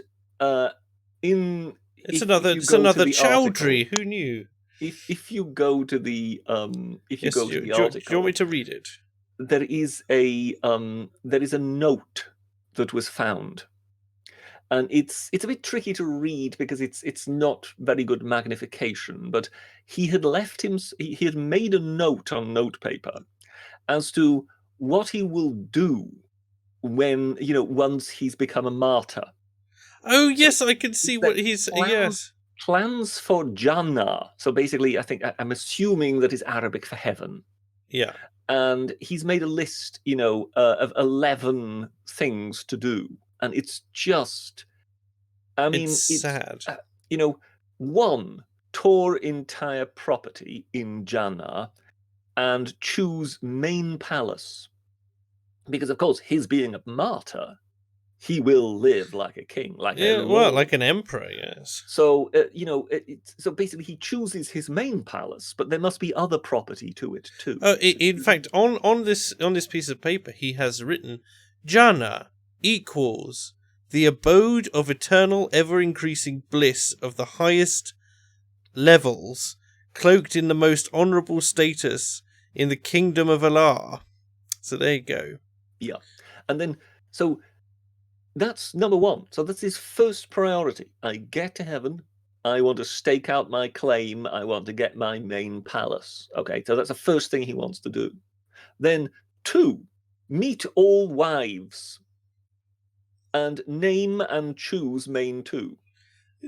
it's another Chowdhury. Who knew? If you go to the article, do you want me to read it? There is a note that was found, and it's a bit tricky to read because it's not very good magnification. But he had made a note on notepaper as to what he will do when once he's become a martyr. Oh yes, I can see what he's yes. Plans for Jannah. So basically, I'm assuming that is Arabic for heaven. Yeah. And he's made a list, of 11 things to do. And it's just, I mean, It's sad. One, tour entire property in Jannah and choose main palace. Because, of course, his being a martyr, he will live like a king, like a lord. Like an emperor, yes. So, so basically he chooses his main palace, but there must be other property to it too. In fact, on this piece of paper, he has written, Jannah equals the abode of eternal, ever-increasing bliss of the highest levels, cloaked in the most honourable status in the kingdom of Allah. So there you go. Yeah. And then, so that's number one. So that's his first priority. I get to heaven. I want to stake out my claim. I want to get my main palace. Okay, so that's the first thing he wants to do. Then 2, meet all wives and name and choose main 2.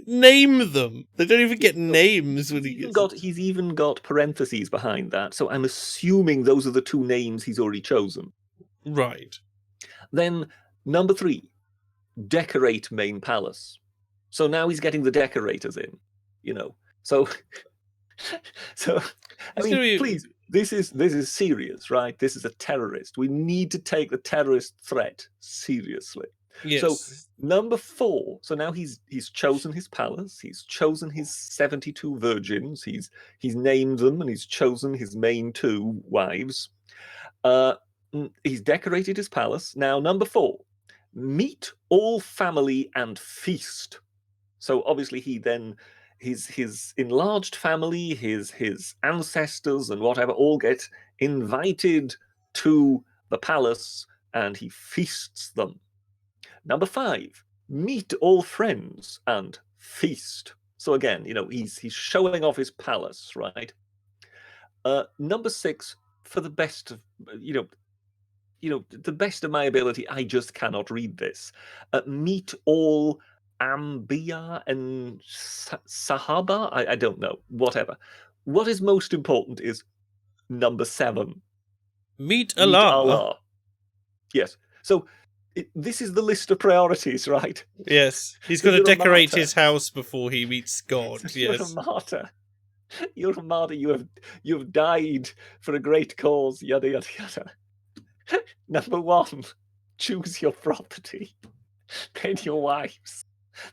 Name them. They don't even get names when he gets. He's even got parentheses behind that. So I'm assuming those are the 2 names he's already chosen. Right. Then number 3, decorate main palace. So now he's getting the decorators in, So, I mean, please, this is serious, right? This is a terrorist. We need to take the terrorist threat seriously. Yes. So number 4. So now he's chosen his palace. He's chosen his 72 virgins. He's named them, and he's chosen his main 2 wives. He's decorated his palace. Now number 4, meet all family and feast. So obviously he then his enlarged family, his ancestors and whatever all get invited to the palace, and he feasts them. Number 5, meet all friends and feast. So again, he's showing off his palace, right? Number 6, for the best of the best of my ability, I just cannot read this. Meet all Ambiya and Sahaba. I don't know. Whatever. What is most important is number 7. Meet Allah. Yes. So this is the list of priorities, right? Yes. He's got to decorate his house before he meets God. So yes. You're a martyr. You're a martyr. You have died for a great cause. Yada yada yada. Number 1, choose your property. Then your wives.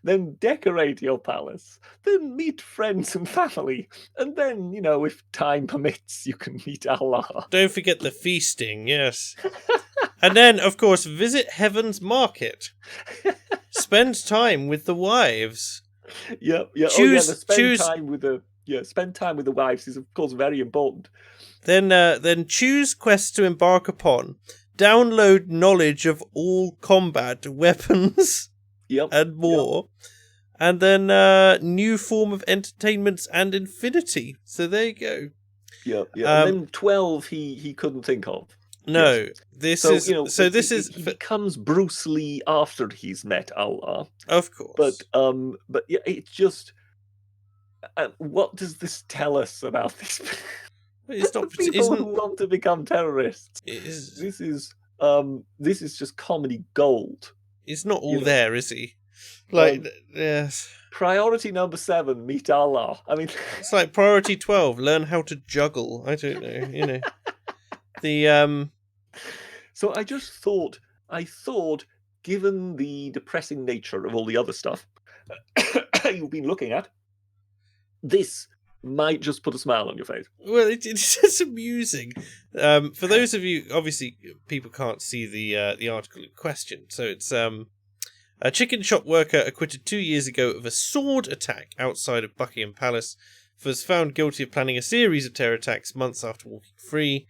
Then decorate your palace. Then meet friends and family. And then, if time permits, you can meet Allah. Don't forget the feasting, yes. And then, of course, visit Heaven's Market. Spend time with the wives. Yeah. Spend time with the wives is, of course, very important. Then choose quests to embark upon. Download knowledge of all combat weapons and more. Yep. And then new form of entertainments and infinity. So there you go. Yeah. And then 12 he couldn't think of. No. Yes. He becomes Bruce Lee after he's met Allah. Of course. But yeah, it's just what does this tell us about this? It's not people who want to become terrorists. This is just comedy gold. It's not all there, is he? Yes. Priority number 7, meet Allah. I mean, it's like priority 12, learn how to juggle. I don't know. The So I thought, given the depressing nature of all the other stuff you've been looking at, this might just put a smile on your face. Well, it's just amusing. For those of you, obviously, people can't see the article in question. So it's a chicken shop worker acquitted 2 years ago of a sword attack outside of Buckingham Palace was found guilty of planning a series of terror attacks months after walking free.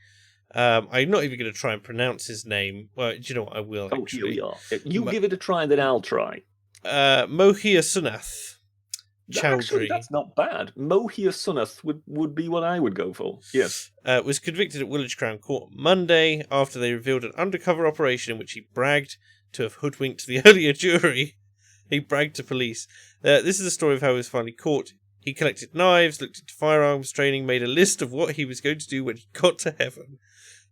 I'm not even going to try and pronounce his name. Well, do you know what? I will. Oh, here we are. You give it a try, then I'll try. Mohia Sunath. Actually, that's not bad. Mohia Sunath would be what I would go for. Yes. Was convicted at Woolwich Crown Court Monday after they revealed an undercover operation in which he bragged to have hoodwinked the earlier jury. He bragged to police. This is the story of how he was finally caught. He collected knives, looked into firearms training, made a list of what he was going to do when he got to heaven.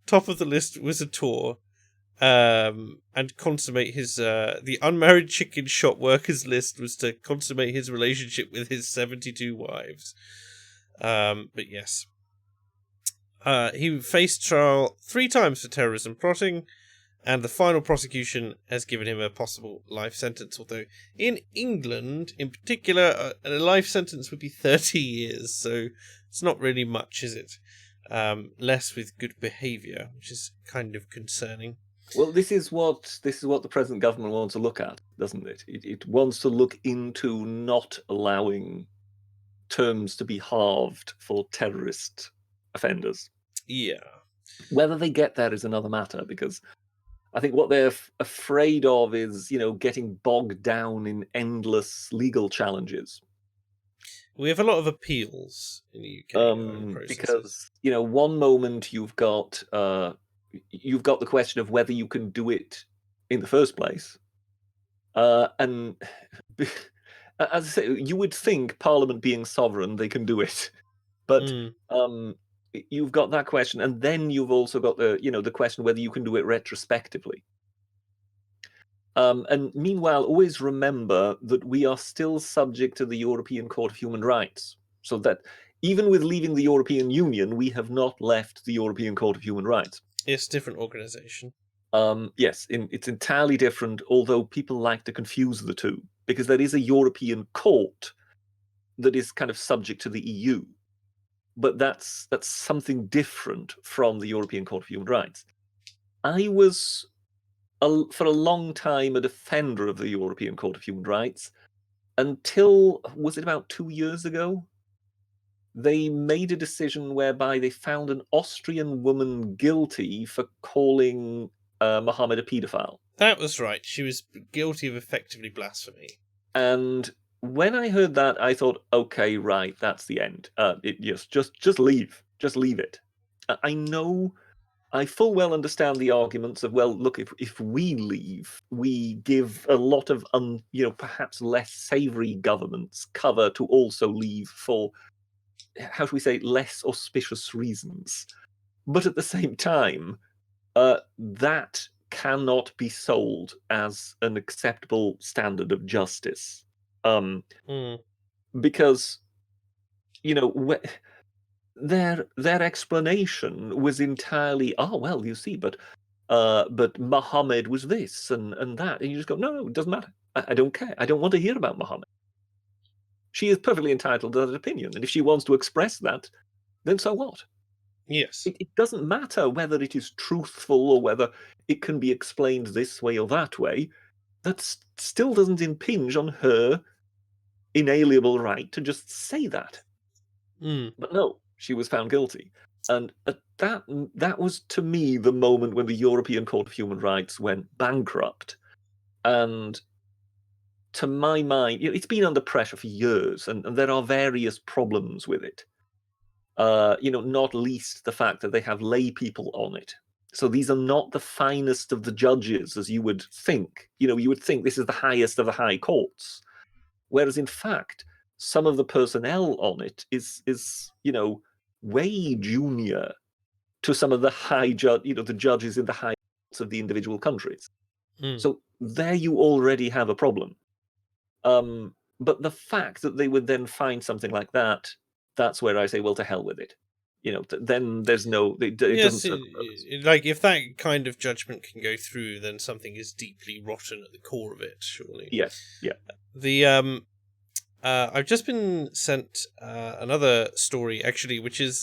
Top of the list was a tour, and consummate his the unmarried chicken shop workers list was to consummate his relationship with his 72 wives. But yes. He faced trial 3 times for terrorism plotting, and the final prosecution has given him a possible life sentence, although in England, in particular, a life sentence would be 30 years, so it's not really much, is it? Less with good behaviour, which is kind of concerning. Well, this is what the present government wants to look at, doesn't it? It wants to look into not allowing terms to be halved for terrorist offenders. Yeah. Whether they get there is another matter, because I think what they're afraid of is, getting bogged down in endless legal challenges. We have a lot of appeals in the UK. Because one moment you've got the question of whether you can do it in the first place, and as I say, you would think Parliament being sovereign, they can do it, but you've got that question, and then you've also got the question whether you can do it retrospectively. And meanwhile, always remember that we are still subject to the European Court of Human Rights, so that even with leaving the European Union, we have not left the European Court of Human Rights. It's a different organisation. Yes, it's entirely different, although people like to confuse the two, because there is a European court that is kind of subject to the EU. But that's something different from the European Court of Human Rights. I was, for a long time, a defender of the European Court of Human Rights until, was it about 2 years ago? They made a decision whereby they found an Austrian woman guilty for calling Mohammed a paedophile. That was right. She was guilty of effectively blasphemy. And when I heard that, I thought, okay, right, that's the end. Just leave. Just leave it. I full well understand the arguments of, well, look, if we leave, we give a lot of, perhaps less savoury governments cover to also leave for, how should we say, less auspicious reasons. But at the same time, that cannot be sold as an acceptable standard of justice. Because, their explanation was entirely, well, you see, but Muhammad was this and that, and you just go, no, it doesn't matter. I don't care. I don't want to hear about Muhammad. She is perfectly entitled to that opinion, and if she wants to express that, then so what? Yes. It doesn't matter whether it is truthful or whether it can be explained this way or that way. That still doesn't impinge on her inalienable right to just say that. But no, she was found guilty. And that was, to me, the moment when the European Court of Human Rights went bankrupt. And to my mind, it's been under pressure for years, and there are various problems with it. Not least the fact that they have lay people on it. So these are not the finest of the judges, as you would think. You would think this is the highest of the high courts. Whereas, in fact, some of the personnel on it is way junior to some of the the judges in the high courts of the individual countries. So there you already have a problem. But the fact that they would then find something like that, that's where I say, well, to hell with it. Then there's no... It doesn't... Like, if that kind of judgment can go through, then something is deeply rotten at the core of it, surely. Yes, yeah. I've just been sent another story, actually, which is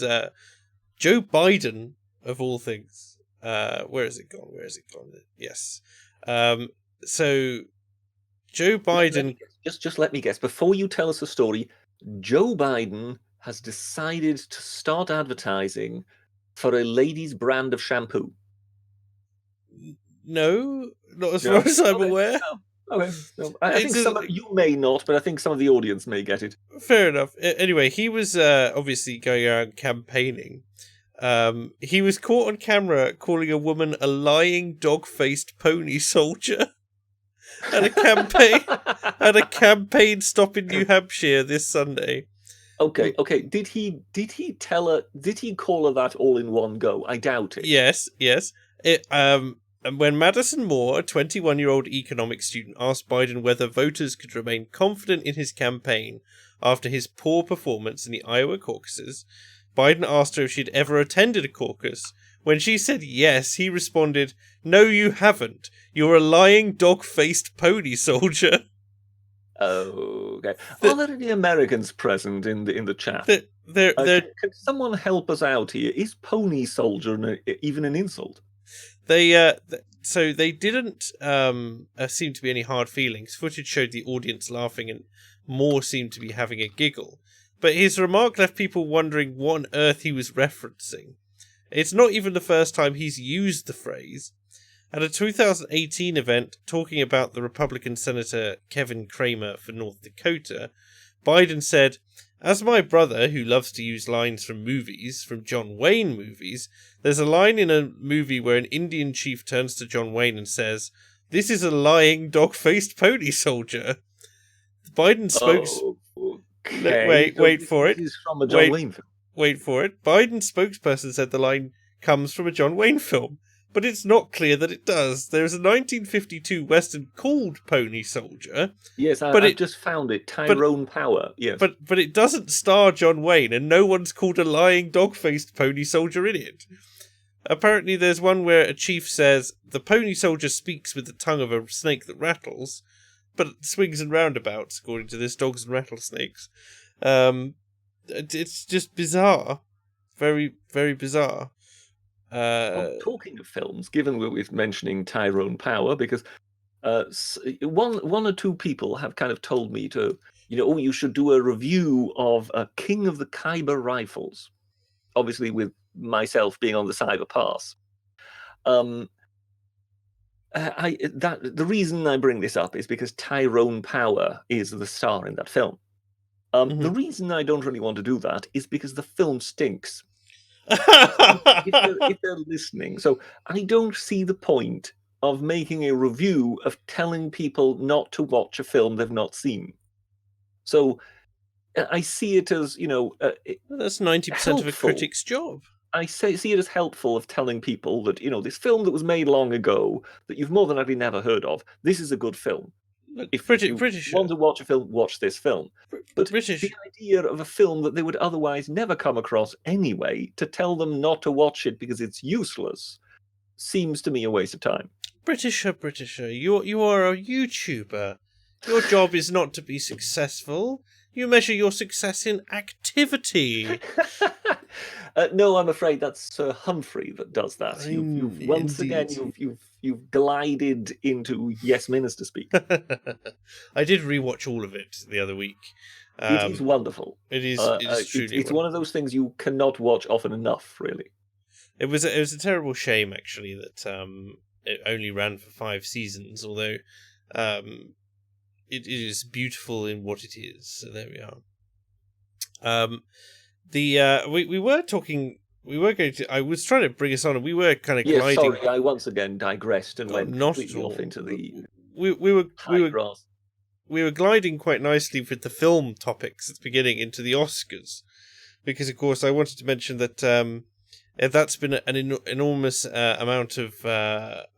Joe Biden, of all things. Where has it gone? Yes. So, Joe Biden... Just let me guess. Before you tell us the story, Joe Biden has decided to start advertising for a ladies' brand of shampoo. No, not as far as I'm aware. No. Okay. No. I think you may not, but I think some of the audience may get it. Fair enough. Anyway, he was obviously going around campaigning. He was caught on camera calling a woman a lying dog-faced pony soldier. At a campaign stop in New Hampshire this Sunday. Okay, okay. Did he tell her? Did he call her that all in one go? I doubt it. Yes, yes. And when Madison Moore, a 21-year-old economics student, asked Biden whether voters could remain confident in his campaign after his poor performance in the Iowa caucuses, Biden asked her if she'd ever attended a caucus. When she said yes, he responded, "No, you haven't. You're a lying, dog-faced pony soldier." Okay. Are there any Americans present in the chat? Can someone help us out here? Is pony soldier even an insult? So they didn't seem to be any hard feelings. Footage showed the audience laughing, and Moore seemed to be having a giggle. But his remark left people wondering what on earth he was referencing. It's not even the first time he's used the phrase. At a 2018 event talking about the Republican Senator Kevin Cramer for North Dakota, Biden said, "As my brother, who loves to use lines from movies, from John Wayne movies, there's a line in a movie where an Indian chief turns to John Wayne and says, 'This is a lying, dog-faced pony soldier.'" Biden Okay. Wait for it. This is from a John Wayne film. Wait for it. Biden's spokesperson said the line comes from a John Wayne film, but it's not clear that it does. There's a 1952 Western called Pony Soldier. Yes, I just found it. Tyrone Power. Yes. But it doesn't star John Wayne, and no one's called a lying, dog-faced pony soldier in it. Apparently there's one where a chief says, "The pony soldier speaks with the tongue of a snake that rattles," but it swings and roundabouts, according to this, dogs and rattlesnakes. It's just bizarre. Very, very bizarre. Talking of films, given we're mentioning Tyrone Power, because one or two people have kind of told me to, you should do a review of King of the Khyber Rifles, obviously with myself being on the Cyber Pass. The reason I bring this up is because Tyrone Power is the star in that film. The reason I don't really want to do that is because the film stinks. if they're listening. So I don't see the point of making a review of telling people not to watch a film they've not seen. So I see it as, that's 90% of a critic's job. I see it as helpful of telling people that, this film that was made long ago that you've more than likely never heard of, this is a good film. Look, if Britisher. You want to watch a film, watch this film. But the idea of a film that they would otherwise never come across anyway, to tell them not to watch it because it's useless, seems to me a waste of time. Britisher, you are a YouTuber. Your job is not to be successful. You measure your success in activity. No, I'm afraid that's Sir Humphrey that does that. You've once again you've glided into Yes Minister speak. I did rewatch all of it the other week. It is wonderful. It is truly. It's one of those things you cannot watch often enough, really. It was a terrible shame, actually, that it only ran for 5 seasons. Although it is beautiful in what it is. So there we are. We were talking. We were going to. I was trying to bring us on, and we were kind of gliding. Sorry, I once again digressed and went completely off into the. We were gliding quite nicely with the film topics at the beginning into the Oscars, because of course I wanted to mention that that's been an enormous amount of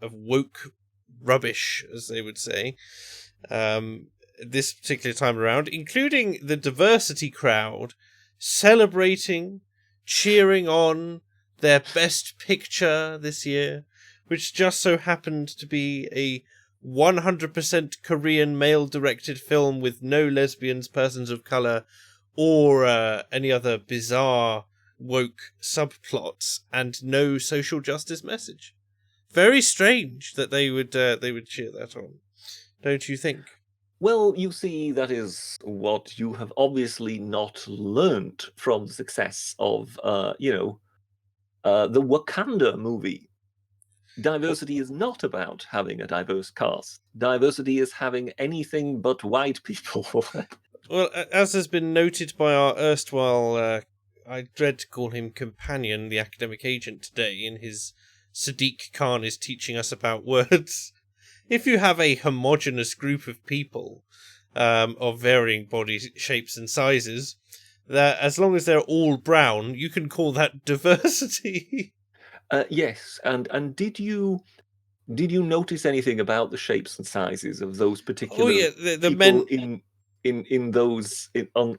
woke rubbish, as they would say, this particular time around, including the diversity crowd celebrating, cheering on their best picture this year, which just so happened to be a 100% Korean male-directed film with no lesbians, persons of colour, or any other bizarre woke subplots, and no social justice message. Very strange that they would cheer that on, don't you think? Well, you see, that is what you have obviously not learnt from the success of, the Wakanda movie. Diversity is not about having a diverse cast. Diversity is having anything but white people. Well, as has been noted by our erstwhile, I dread to call him companion, the academic agent today, in his Sadiq Khan is teaching us about words. If you have a homogeneous group of people of varying body shapes and sizes, that as long as they're all brown, you can call that diversity. Yes, and did you notice anything about the shapes and sizes of those Oh particular yeah, the people men.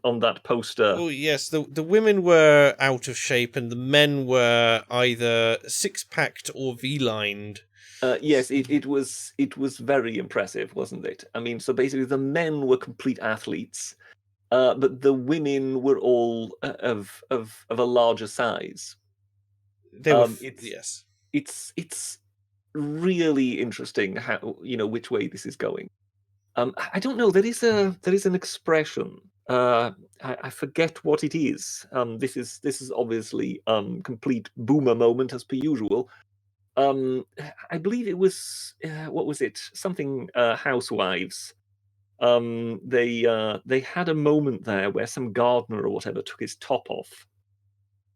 on that poster? Oh yes, the women were out of shape, and the men were either six-packed or V-lined. Yes, it was very impressive, wasn't it? I mean, so basically the men were complete athletes, but the women were all of a larger size. They were It's yes. it's really interesting how which way this is going. I don't know. There is an expression. I forget what it is. This is obviously complete boomer moment as per usual. Um, I believe it was what was it? Something housewives. They had a moment there where some gardener or whatever took his top off,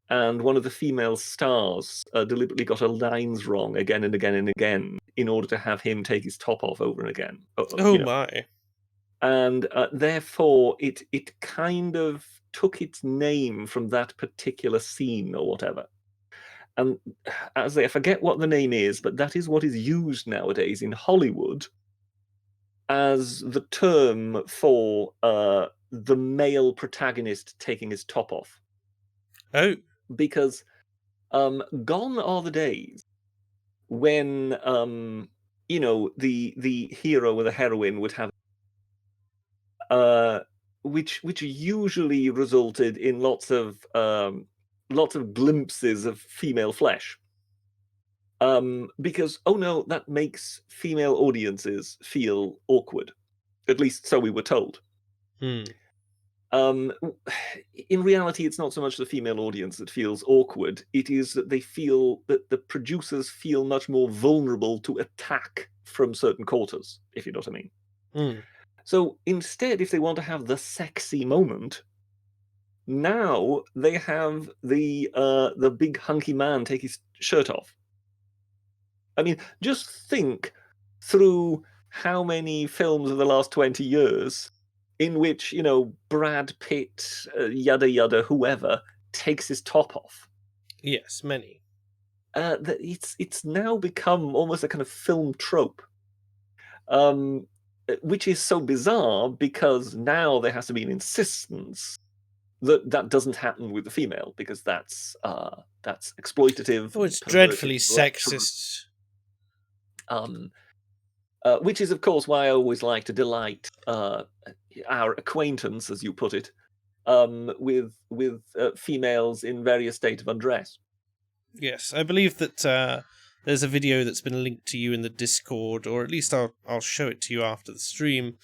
and one of the female stars deliberately got her lines wrong again and again and again in order to have him take his top off over and again. Oh my. And therefore it kind of took its name from that particular scene or whatever. And as I forget what the name is, but that is what is used nowadays in Hollywood as the term for the male protagonist taking his top off. Oh. Because gone are the days when the hero or the heroine would have which usually resulted in lots of glimpses of female flesh. Because oh no, that makes female audiences feel awkward. At least so we were told. In reality, it's not so much the female audience that feels awkward. It is that they feel that the producers feel much more vulnerable to attack from certain quarters, if you know what I mean. So instead, if they want to have the sexy moment, now they have the big hunky man take his shirt off. I mean, just think through how many films of the last 20 years in which, Brad Pitt, yada yada, whoever, takes his top off. Yes, many. It's now become almost a kind of film trope. Which is so bizarre because now there has to be an insistence that doesn't happen with the female because that's exploitative. Oh, it's dreadfully sexist. Which is, of course, why I always like to delight our acquaintance, as you put it, with females in various states of undress. Yes, I believe that there's a video that's been linked to you in the Discord, or at least I'll show it to you after the stream,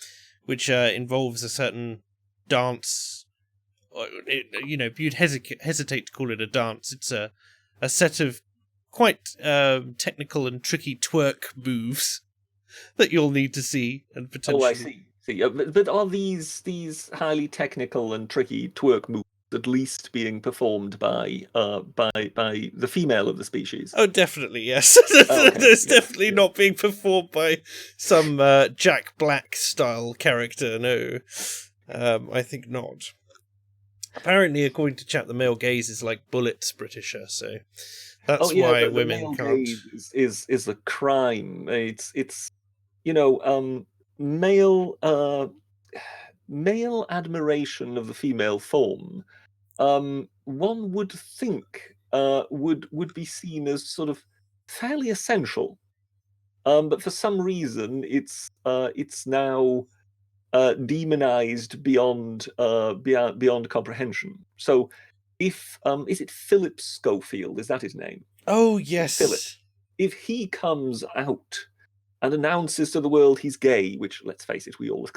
which involves a certain dance. You'd hesitate to call it a dance. It's a set of quite technical and tricky twerk moves that you'll need to see and potentially. Oh, I see. But are these highly technical and tricky twerk moves at least being performed by the female of the species? Oh, definitely, yes. Okay, There's yeah, definitely not being performed by some Jack Black style character. No, I think not. Apparently, according to chat, the male gaze is like bullets, Britisher. So that's why women the male can't. gaze is a crime. It's male male admiration of the female form. One would think would be seen as sort of fairly essential. But for some reason, it's now demonized beyond comprehension. So, if is it Philip Schofield? Is that his name? Oh yes, Philip. If he comes out and announces to the world he's gay, which, let's face it, we all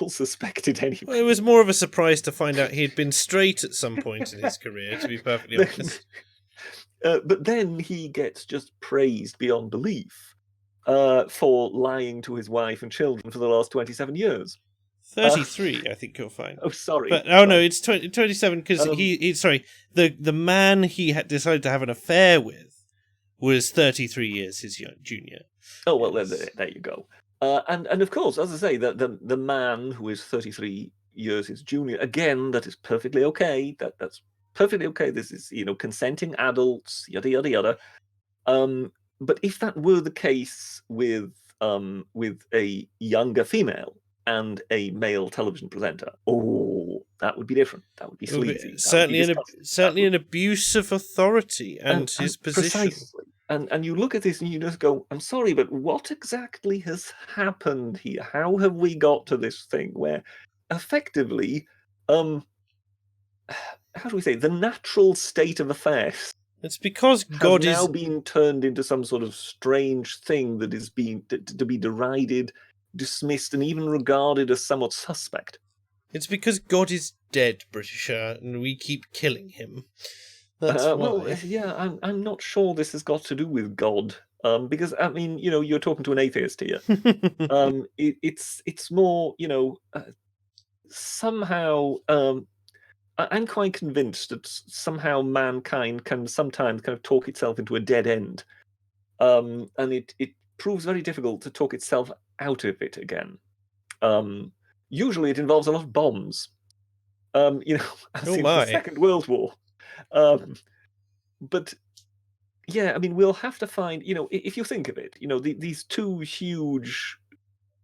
suspected anyway. Well, it was more of a surprise to find out he had been straight at some point in his career, to be perfectly honest. But then he gets just praised beyond belief for lying to his wife and children for the last 27 years. 33, I think you'll find. Oh, sorry. But no, it's 27 because the man he had decided to have an affair with was 33 years his junior. Oh well, there you go. And of course, as I say, the man who is 33 years his junior. Again, that is perfectly okay. That's perfectly okay. This is, consenting adults, yada yada yada. But if that were the case with a younger female and a male television presenter, that would be different. That would be sleazy. Certainly an abuse of authority and his position. Precisely. And you look at this and you just go, I'm sorry, but what exactly has happened here? How have we got to this thing where effectively, how do we say, the natural state of affairs It's because God has now is been turned into some sort of strange thing that is being to be derided, dismissed, and even regarded as somewhat suspect. It's because God is dead, Britisher, and we keep killing him. That's why. Well, yeah, I'm not sure this has got to do with God, because I mean, you're talking to an atheist here. It's more, somehow. I'm quite convinced that somehow mankind can sometimes kind of talk itself into a dead end, and it proves very difficult to talk itself out of it again. Usually, it involves a lot of bombs. As in the Second World War. But yeah, I mean, we'll have to find, if you think of it, these two huge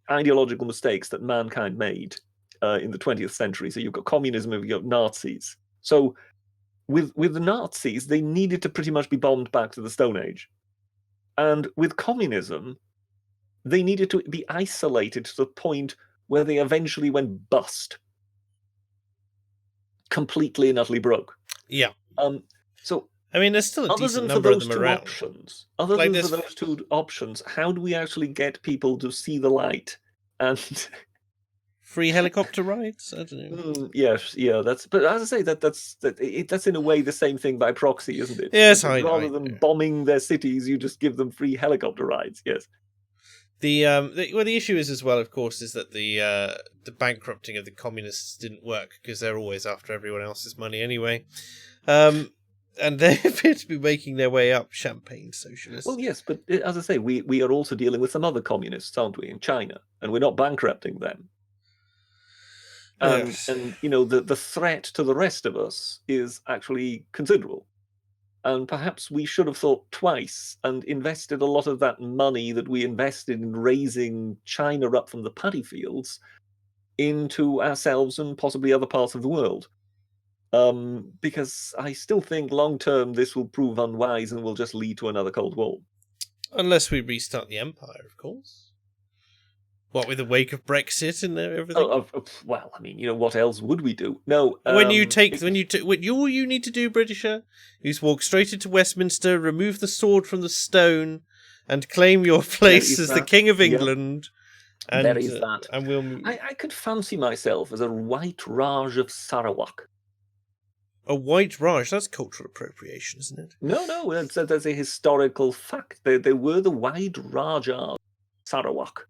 ideological mistakes that mankind made in the 20th century. So you've got communism and you've got Nazis. So with the Nazis, they needed to pretty much be bombed back to the Stone Age. And with communism, they needed to be isolated to the point where they eventually went bust. Completely and utterly broke. Yeah. So I mean, there's still a decent number of them around. Other than for those two options, how do we actually get people to see the light and free helicopter rides? I don't know. Yes, yeah. But as I say, that's in a way the same thing by proxy, isn't it? Yes, rather than bombing their cities, you just give them free helicopter rides. Yes. The issue is as well, of course, is that the bankrupting of the communists didn't work because they're always after everyone else's money anyway. And they appear to be making their way up, champagne socialists. Well, yes, but as I say, we are also dealing with some other communists, aren't we, in China? And we're not bankrupting them. And the threat to the rest of us is actually considerable. And perhaps we should have thought twice and invested a lot of that money that we invested in raising China up from the paddy fields into ourselves and possibly other parts of the world. Because I still think long-term this will prove unwise and will just lead to another Cold War. Unless we restart the empire, of course. What, with the wake of Brexit and everything? Well, I mean, what else would we do? No. All you need to do, Britisher, is walk straight into Westminster, remove the sword from the stone, and claim your place as the King of England. Yeah. And, there is that. And we'll move. I could fancy myself as a White Raj of Sarawak. A White Raj? That's cultural appropriation, isn't it? No, that's a historical fact. They were the White Rajas of Sarawak.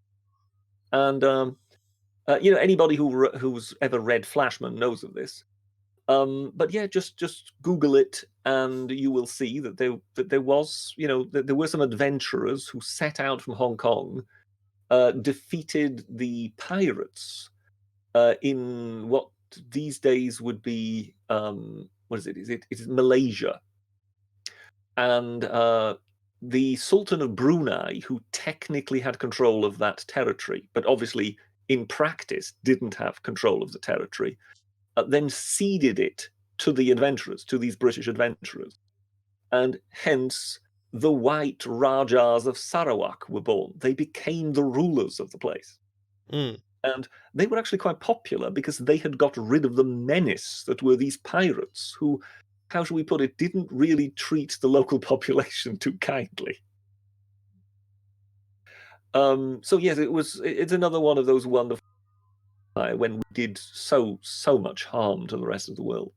And anybody who's ever read Flashman knows of this. But yeah, just Google it, and you will see that there were some adventurers who set out from Hong Kong, defeated the pirates in what these days would be what is it? It is Malaysia, and the Sultan of Brunei, who technically had control of that territory, but obviously in practice didn't have control of the territory, then ceded it to the adventurers, to these British adventurers. And hence, the White Rajas of Sarawak were born. They became the rulers of the place. Mm. And they were actually quite popular because they had got rid of the menace that were these pirates who, how shall we put it, didn't really treat the local population too kindly. So yes, it's another one of those wonderful when we did so much harm to the rest of the world.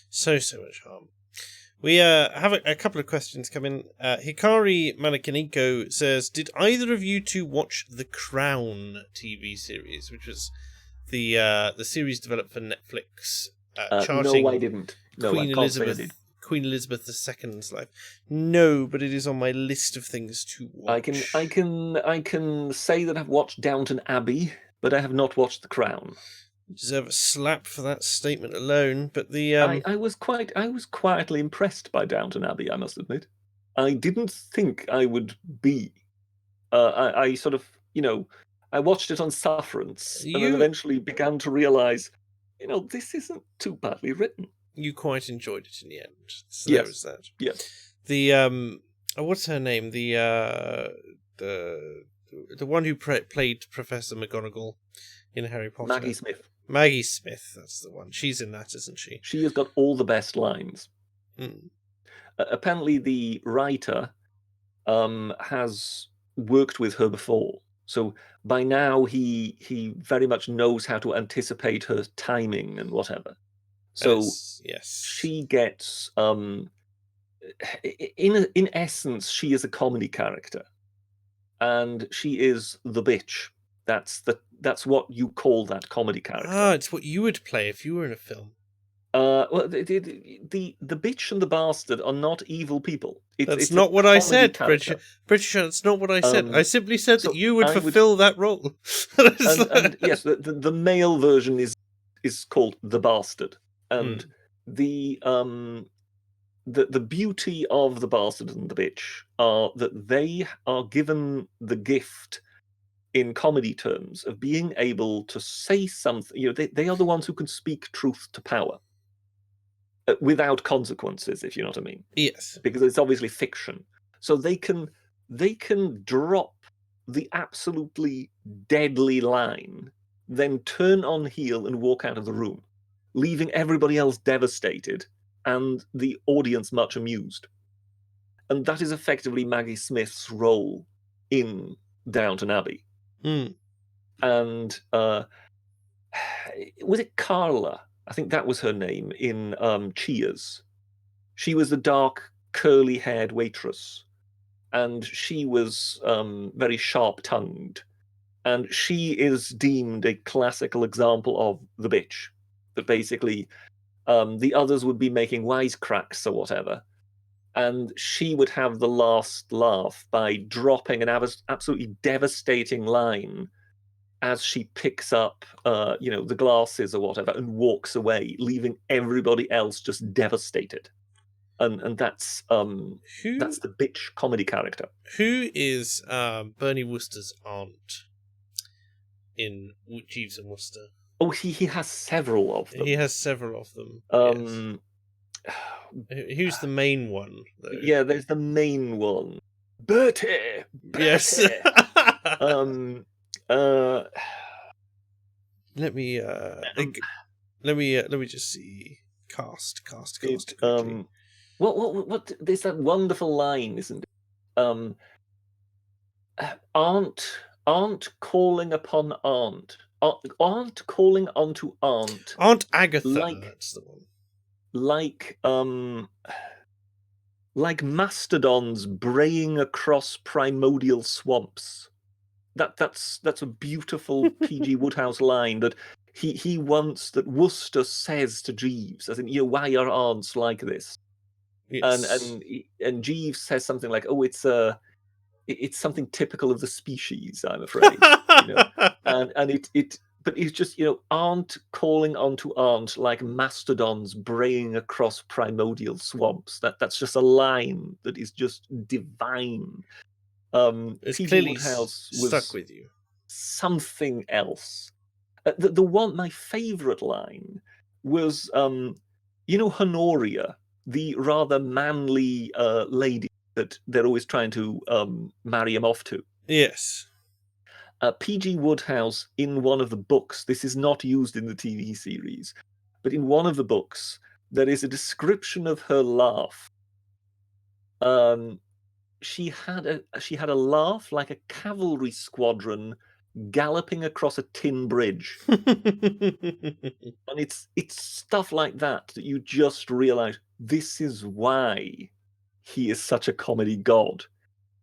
So much harm. We have a couple of questions come in. Hikari Manakinenko says, did either of you two watch The Crown TV series, which was the series developed for Netflix, charting no, I didn't. No, Queen Elizabeth II's life? No, but it is on my list of things to watch. I can say that I've watched Downton Abbey, but I have not watched The Crown. You deserve a slap for that statement alone. But the I was quietly impressed by Downton Abbey, I must admit. I didn't think I would be. I sort of, I watched it on sufferance, and then eventually began to realize, this isn't too badly written. You quite enjoyed it in the end. So yes. There was that. Yeah. The what's her name? The one who played Professor McGonagall in Harry Potter. Maggie Smith. Maggie Smith, that's the one. She's in that, isn't she? She has got all the best lines. Mm. Apparently, the writer has worked with her before, so by now he very much knows how to anticipate her timing and whatever. So yes. She gets in essence, she is a comedy character, and she is the bitch. That's what you call that comedy character. It's what you would play if you were in a film. Well, the bitch and the bastard are not evil people. That's not what I said, Britisher. That's not what I said. I simply said that you would fulfill that role. and yes, the male version is called the bastard, and the beauty of the bastard and the bitch are that they are given the gift, in comedy terms, of being able to say something. They are the ones who can speak truth to power without consequences, if you know what I mean. Yes, because it's obviously fiction. So they can drop the absolutely deadly line, then turn on heel and walk out of the room, leaving everybody else devastated and the audience much amused. And that is effectively Maggie Smith's role in Downton Abbey. And was it Carla? I think that was her name in Cheers. She was the dark, curly-haired waitress, and she was very sharp-tongued. And she is deemed a classical example of the bitch. That basically the others would be making wisecracks or whatever, and she would have the last laugh by dropping an absolutely devastating line as she picks up, the glasses or whatever, and walks away, leaving everybody else just devastated. And that's the bitch comedy character. Who is Bernie Wooster's aunt in Jeeves and Wooster? Oh, he has several of them. He has several of them. Yes. Who's the main one, though? Yeah, there's the main one. Bertie! Yes. Let me just see. Cast. What? There's that wonderful line, isn't it? Aunt calling upon aunt. Aunt calling onto aunt. Aunt Agatha. That's the one. Like mastodons braying across primordial swamps. That's a beautiful P.G. Wodehouse line that he wants, that Wooster says to Jeeves, as in, why are aunts like this? Yes. And Jeeves says something like, "Oh, it's something typical of the species, I'm afraid." But it's just, aunt calling onto aunt like mastodons braying across primordial swamps. That's just a line that is just divine. It's clearly stuck with you. Something else. My favourite line was, Honoria, the rather manly lady that they're always trying to marry him off to. Yes. P.G. Wodehouse, in one of the books, this is not used in the TV series, but in one of the books, there is a description of her laugh. She had a laugh like a cavalry squadron galloping across a tin bridge. And it's stuff like that you just realize, this is why he is such a comedy god.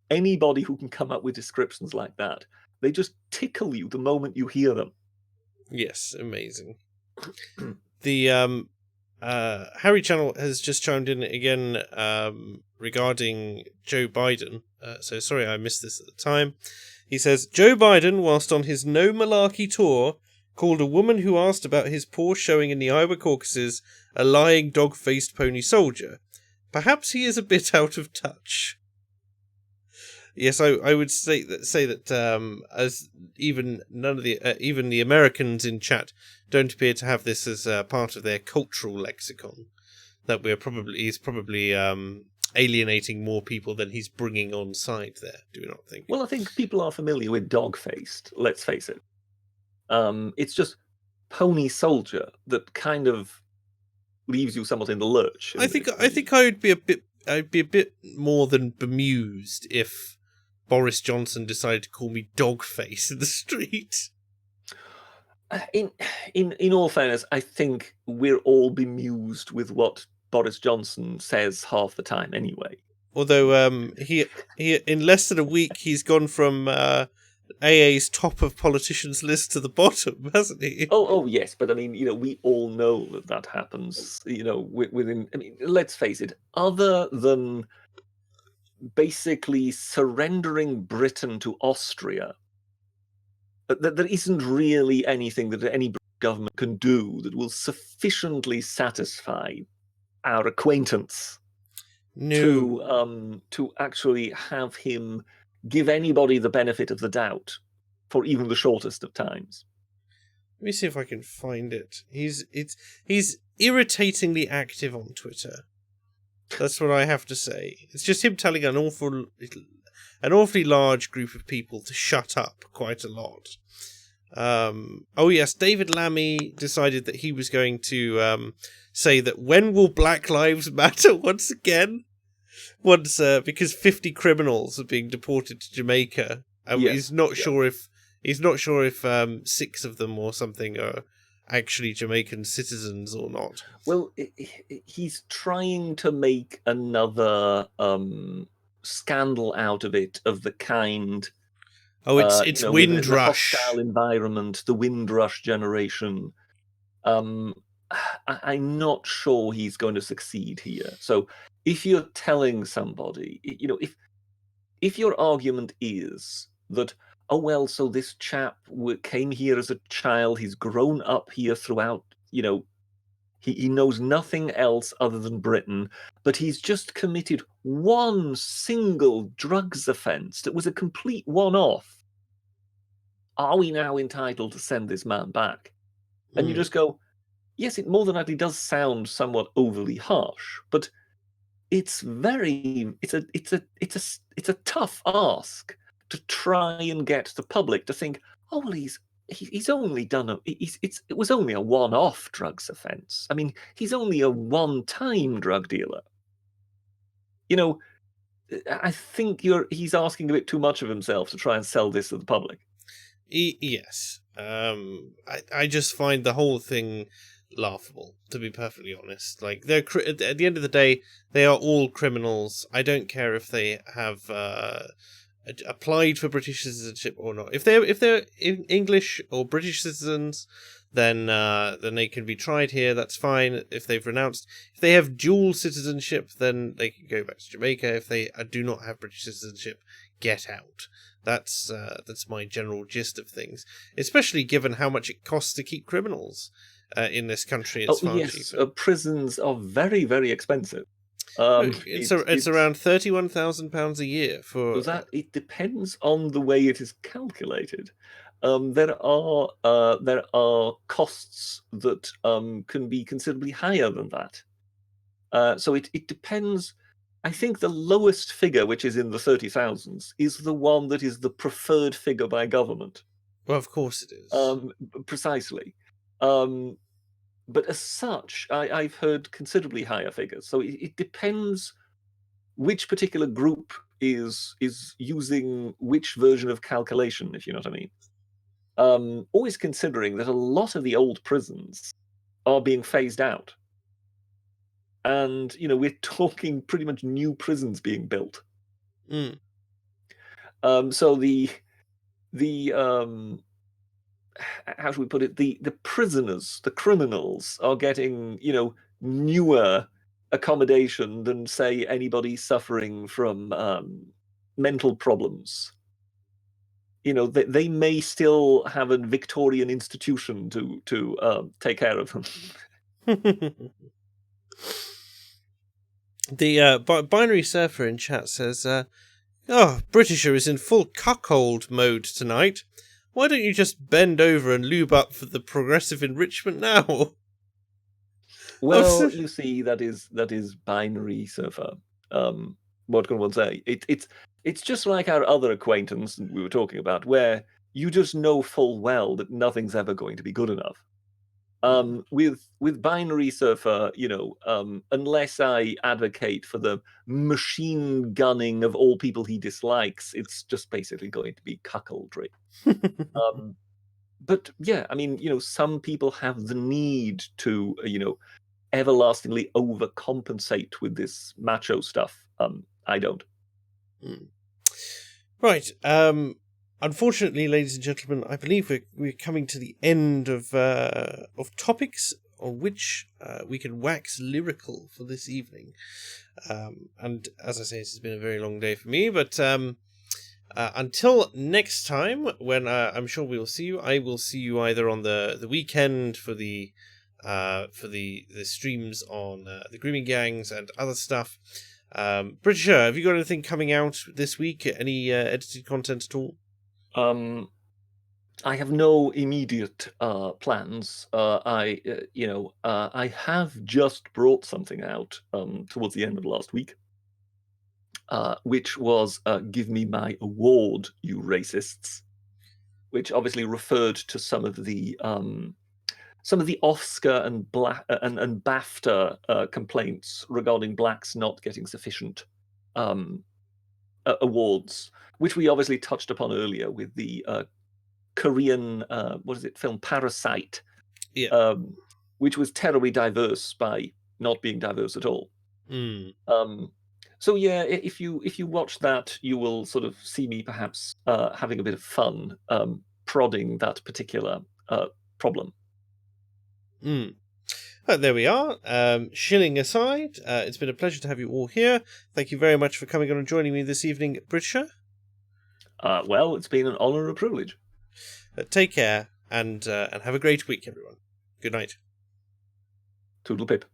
Anybody who can come up with descriptions like that, they just tickle you the moment you hear them. Yes, amazing. The Harry Channel has just chimed in again regarding Joe Biden. So sorry I missed this at the time. He says, Joe Biden, whilst on his No Malarkey tour, called a woman who asked about his poor showing in the Iowa caucuses a lying dog-faced pony soldier. Perhaps he is a bit out of touch. Yes, I would say that as even none of the even the Americans in chat don't appear to have this as part of their cultural lexicon. That he's probably alienating more people than he's bringing on side there. Do you not think? Well, I think people are familiar with dog-faced. Let's face it. It's just pony soldier that kind of leaves you somewhat in the lurch. I think I'd be a bit more than bemused if Boris Johnson decided to call me dog-face in the street. In all fairness, I think we're all bemused with what Boris Johnson says half the time anyway. Although he in less than a week he's gone from AA's top of politicians list to the bottom, hasn't he? Oh yes, but I mean, we all know that happens. Within. I mean, let's face it. Other than basically surrendering Britain to Austria, there isn't really anything that any government can do that will sufficiently satisfy our acquaintance to actually have him give anybody the benefit of the doubt for even the shortest of times. Let me see if I can find it. He's irritatingly active on Twitter. That's what I have to say. It's just him telling an awfully large group of people to shut up quite a lot. Oh yes, David Lammy decided that he was going to say that when will Black Lives Matter once again? Because 50 criminals are being deported to Jamaica. Yes, he's not sure if 6 of them or something are actually Jamaican citizens or not. Well, he's trying to make another scandal out of it, of the kind. Oh, it's Windrush. The hostile environment, the Windrush generation. I'm not sure he's going to succeed here. So if you're telling somebody, if your argument is that, oh, well, so this chap came here as a child, he's grown up here throughout, he knows nothing else other than Britain, but he's just committed one single drugs offence that was a complete one-off. Are we now entitled to send this man back? And you just go, yes, it more than likely does sound somewhat overly harsh, but it's a tough ask to try and get the public to think, oh, well, he's only done it was only a one-off drugs offence. I mean, he's only a one-time drug dealer. I think he's asking a bit too much of himself to try and sell this to the public. Yes. I just find the whole thing laughable, to be perfectly honest. Like, at the end of the day, they are all criminals. I don't care if they have applied for British citizenship or not. If they're English or British citizens, then they can be tried here. That's fine. If they have dual citizenship, then they can go back to Jamaica. If they do not have British citizenship, get out. That's my general gist of things. Especially given how much it costs to keep criminals in this country. It's far cheaper. Prisons are very, very expensive. It's around £31,000 a year for that. It depends on the way it is calculated. There are costs that can be considerably higher than that. So it depends. I think the lowest figure, which is in the 30,000s, is the one that is the preferred figure by government. Well, of course it is. Precisely. But as such, I've heard considerably higher figures. So it depends which particular group is using which version of calculation, if you know what I mean. Always considering that a lot of the old prisons are being phased out. And, we're talking pretty much new prisons being built. So the how should we put it? The prisoners, the criminals, are getting, newer accommodation than, say, anybody suffering from mental problems. they may still have a Victorian institution to take care of them. The binary surfer in chat says, "Oh, Britisher is in full cuckold mode tonight. Why don't you just bend over and lube up for the progressive enrichment now?" Well, you see, that is binary surfer. What can one say? It's just like our other acquaintance we were talking about, where you just know full well that nothing's ever going to be good enough. With binary surfer, unless I advocate for the machine gunning of all people he dislikes, it's just basically going to be cuckoldry. But yeah, I mean, some people have the need to, everlastingly overcompensate with this macho stuff. I don't. Right. Unfortunately, ladies and gentlemen, I believe we're coming to the end of topics on which we can wax lyrical for this evening. And as I say, this has been a very long day for me. But until next time, when I'm sure we will see you, I will see you either on the weekend for the streams on the grooming gangs and other stuff. Britisher, have you got anything coming out this week? Any edited content at all? I have no immediate plans. I have just brought something out towards the end of last week, which was "Give Me My Award, You Racists," which obviously referred to some of the Oscar and BAFTA complaints regarding blacks not getting sufficient awards, which we obviously touched upon earlier with the Korean film Parasite, which was terribly diverse by not being diverse at all. So yeah, if you watch that, you will sort of see me perhaps having a bit of fun prodding that particular problem. There we are. Shilling aside, it's been a pleasure to have you all here. Thank you very much for coming on and joining me this evening, Britisher. Well, it's been an honour and a privilege. Take care and have a great week, everyone. Good night. Toodle pip.